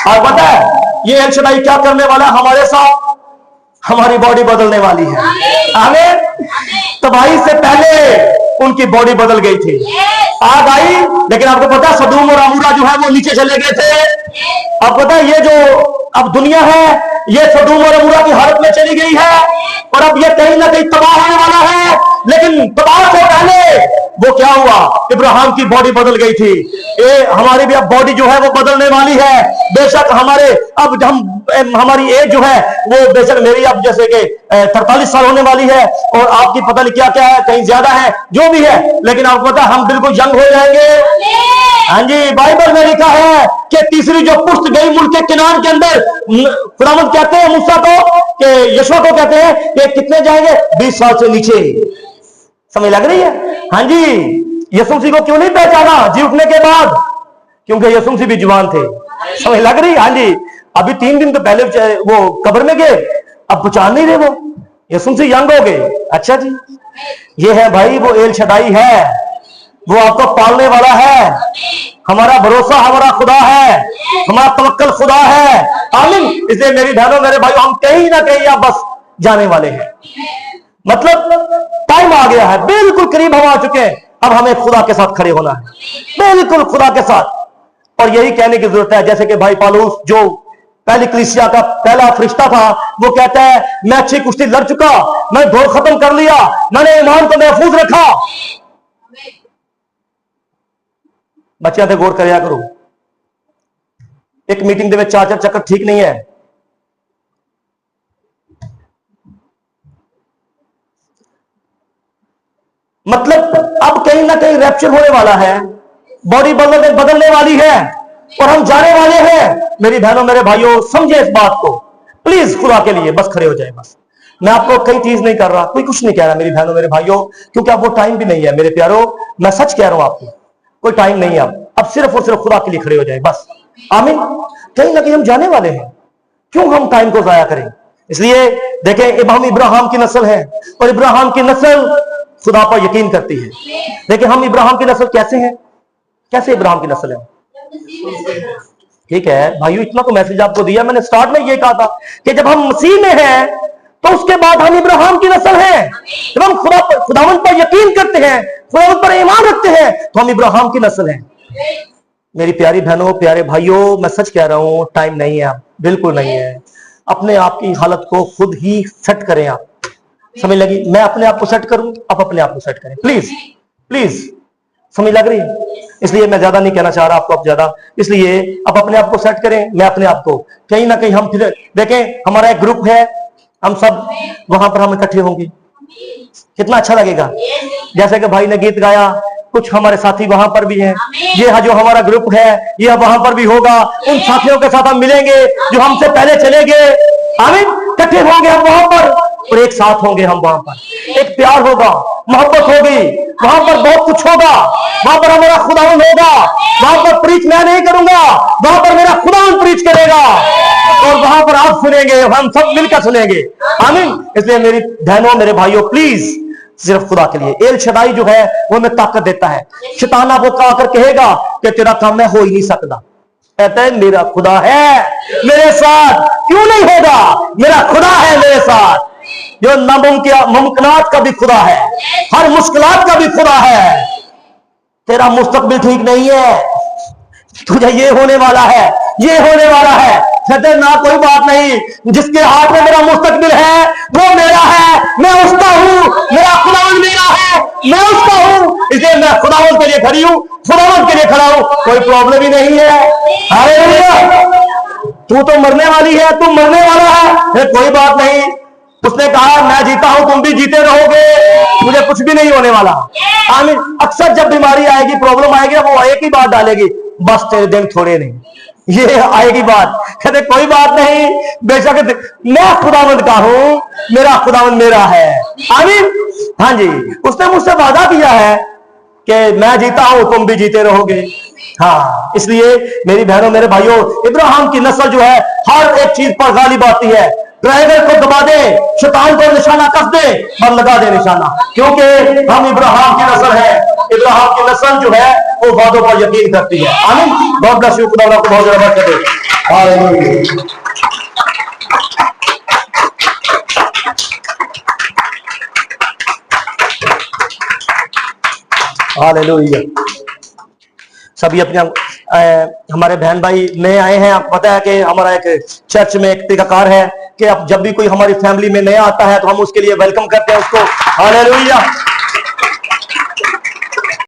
और पता है ये एल शदाई क्या करने वाला है हमारे साथ? हमारी बॉडी बदलने वाली है। आमीन। तबाही से पहले उनकी बॉडी बदल गई थी, आग आई, लेकिन आपको पता है सदूम और अमूरा जो है वो नीचे चले गए थे। अब पता है ये जो अब दुनिया है, ये सदूम और अमूरा की हालत में चली गई है, और अब ये कहीं ना कहीं तबाह होने वाला है। लेकिन तबाह से पहले वो क्या हुआ? इब्राहिम की बॉडी बदल गई थी। ये हमारी भी अब बॉडी जो है वो बदलने वाली है। बेशक हमारे अब हमारी एज जो है वो बेशक मेरी अब जैसे कि 43 साल होने वाली है, और आपकी पता नहीं क्या क्या है, कहीं ज्यादा है, जो भी है, लेकिन आपको पता है हम बिल्कुल यंग हो जाएंगे। हाँ जी, बाइबल में लिखा है कि तीसरी जो पुश्त गई मुल्क के किनान के अंदर, खुदावंद कहते हैं मूसा को कि यशवा को कहते हैं कि कितने जाएंगे? 20 साल से नीचे। समझ लग रही है? हाँ जी, यीशु मसीह को क्यों नहीं पहचाना जी उठने के बाद? क्योंकि यीशु मसीह भी जवान थे। समझ लग रही? हाँ जी, अभी 3 दिन तो पहले वो कब्र में गए, अब पहचान नहीं रहे वो, यीशु मसीह यंग हो गए। अच्छा जी, ये है भाई वो एल शदाई है। वो आपको पालने वाला है। हमारा भरोसा हमारा खुदा है, हमारा तवक्कल खुदा है। आमीन। इसलिए मेरी बहनों मेरे भाइयों, हम कहीं ना कहीं आप बस जाने वाले हैं। मतलब टाइम आ गया है, बिल्कुल करीब हम आ चुके हैं। अब हमें खुदा के साथ खड़े होना है, बिल्कुल खुदा के साथ। और यही कहने की जरूरत है, जैसे कि भाई पौलुस जो पहली कलीसिया का पहला फरिश्ता था, वो कहता है मैं अच्छी कुश्ती लड़ चुका, मैं दौड़ खत्म कर लिया, मैंने ईमान को महफूज रखा। बच्चियां ते गौर करया करो, एक मीटिंग में चार चक्कर ठीक नहीं है। मतलब अब कहीं ना कहीं रैप्चर होने वाला है, बॉडी बदलने वाली है और हम जाने वाले हैं। मेरी बहनों मेरे भाइयों, समझे इस बात को प्लीज, खुदा के लिए बस खड़े हो जाए। बस मैं आपको कई चीज नहीं कर रहा, कोई कुछ नहीं कह रहा मेरी बहनों मेरे भाइयों, क्योंकि अब वो टाइम भी नहीं है मेरे प्यारों। मैं सच कह रहा हूं आपको, कोई टाइम नहीं है अब सिर्फ और सिर्फ खुदा के लिए खड़े हो जाए बस। आमीन। कहीं ना कहीं हम जाने वाले हैं, क्यों हम टाइम को जाया करें। इसलिए देखें, हम इब्राहिम की नस्ल है और इब्राहिम की नस्ल खुदा पर यकीन करती है। देखिए हम इब्राहिम की नस्ल कैसे हैं, कैसे इब्राहिम की नस्ल है। ठीक है भाइयों, इतना तो मैसेज आपको दिया। मैंने स्टार्ट में ये कहा था कि जब हम मसीह में हैं तो उसके बाद हम इब्राहिम की नस्ल हैं। जब हम खुदावन पर यकीन करते हैं, खुदावन पर ईमान रखते हैं, तो हम इब्राहिम की नस्ल हैं। मेरी प्यारी बहनों प्यारे भाइयों, मैं सच कह रहा हूं, टाइम नहीं है, बिल्कुल नहीं है। अपने आप की हालत को खुद ही सेट करें। आप समझ लगी? मैं अपने आप को सेट करूं, आप अपने आप को सेट करें, प्लीज प्लीज। समझ लग रही है? इसलिए मैं ज्यादा नहीं कहना चाह रहा आपको अब ज्यादा, इसलिए आप अपने आप को सेट करें। मैं अपने आप को कहीं ना कहीं हम फिर देखें, हमारा एक ग्रुप है, हम सब वहां पर हम इकट्ठे होंगे, कितना अच्छा लगेगा। जैसे कि भाई ने गीत गाया, कुछ हमारे साथी वहां पर भी हैं। ये जो हमारा ग्रुप है ये वहां पर भी होगा, उन साथियों के साथ हम मिलेंगे जो हमसे पहले चले गए। आमीन। इकट्ठे होंगे हम वहां पर और एक साथ होंगे हम वहां पर। एक प्यार होगा, मोहब्बत होगी, वहां पर बहुत कुछ होगा। वहां पर हमारा खुदावन होगा, वहां पर प्रीच मैं नहीं करूंगा, वहां पर मेरा खुदावन प्रीच करेगा और वहां पर आप सुनेंगे, हम सब मिलकर सुनेंगे। आमीन। इसलिए मेरी बहनों मेरे भाइयों, प्लीज सिर्फ खुदा के लिए। एल शदाई जो है वो हमें ताकत देता है। शैतान आपको आकर कहेगा कि तेरा काम मैं हो ही नहीं सकता, कहता है मेरा खुदा है मेरे साथ, क्यों नहीं होगा, मेरा खुदा है मेरे साथ, जो नामुमकिनात का भी खुदा है, हर मुश्किलात का भी खुदा है। तेरा मुस्तकबिल ठीक नहीं है, तुझे ये होने वाला है, ये होने वाला है। कहते ना कोई बात नहीं, जिसके हाथ में मेरा मुस्तकबिल है वो मेरा है, मैं उसका हूं, मेरा खुदावन मेरा है, मैं उसका हूं। इसलिए मैं खुदावन के लिए खड़ी हूं, खुदावन के लिए खड़ा हूं, कोई प्रॉब्लम ही नहीं है। हालेलुया। तू तो मरने वाली है, तू मरने वाला है, कोई बात नहीं। उसने कहा मैं जीता हूं, तुम भी जीते रहोगे, मुझे कुछ भी नहीं होने वाला। आमीन। अक्सर जब बीमारी आएगी, प्रॉब्लम आएगी, वो एक ही बात डालेगी, बस तेरे दिन थोड़े नहीं, ये आएगी बात। कहते कोई बात नहीं, बेशक मैं खुदावंद का हूं, मेरा खुदावंद मेरा है। आमीन। हाँ जी, उसने मुझसे वादा किया है कि मैं जीता हूं, तुम भी जीते रहोगे। हाँ, इसलिए मेरी बहनों मेरे भाइयों, इब्राहिम की नस्ल जो है हर एक चीज पर गालिब आती है। ड्राइवर को दबा दे, शैतान को निशाना कस दे और लगा दे निशाना, क्योंकि हम इब्राहिम की नस्ल है। इब्राहिम की नस्ल जो है वो वादों पर यकीन करती है। आमीन। गॉड ब्लेस यू, खुदा आपको बहुत ज्यादा बरकत दे। हालेलुया। हालेलुया। सभी अपने हमारे बहन भाई नए आए हैं, आपको पता है कि हमारा एक चर्च में एक तरीकाकार है कि अब जब भी कोई हमारी फैमिली में नया आता है तो हम उसके लिए वेलकम करते हैं उसको। हालेलुया।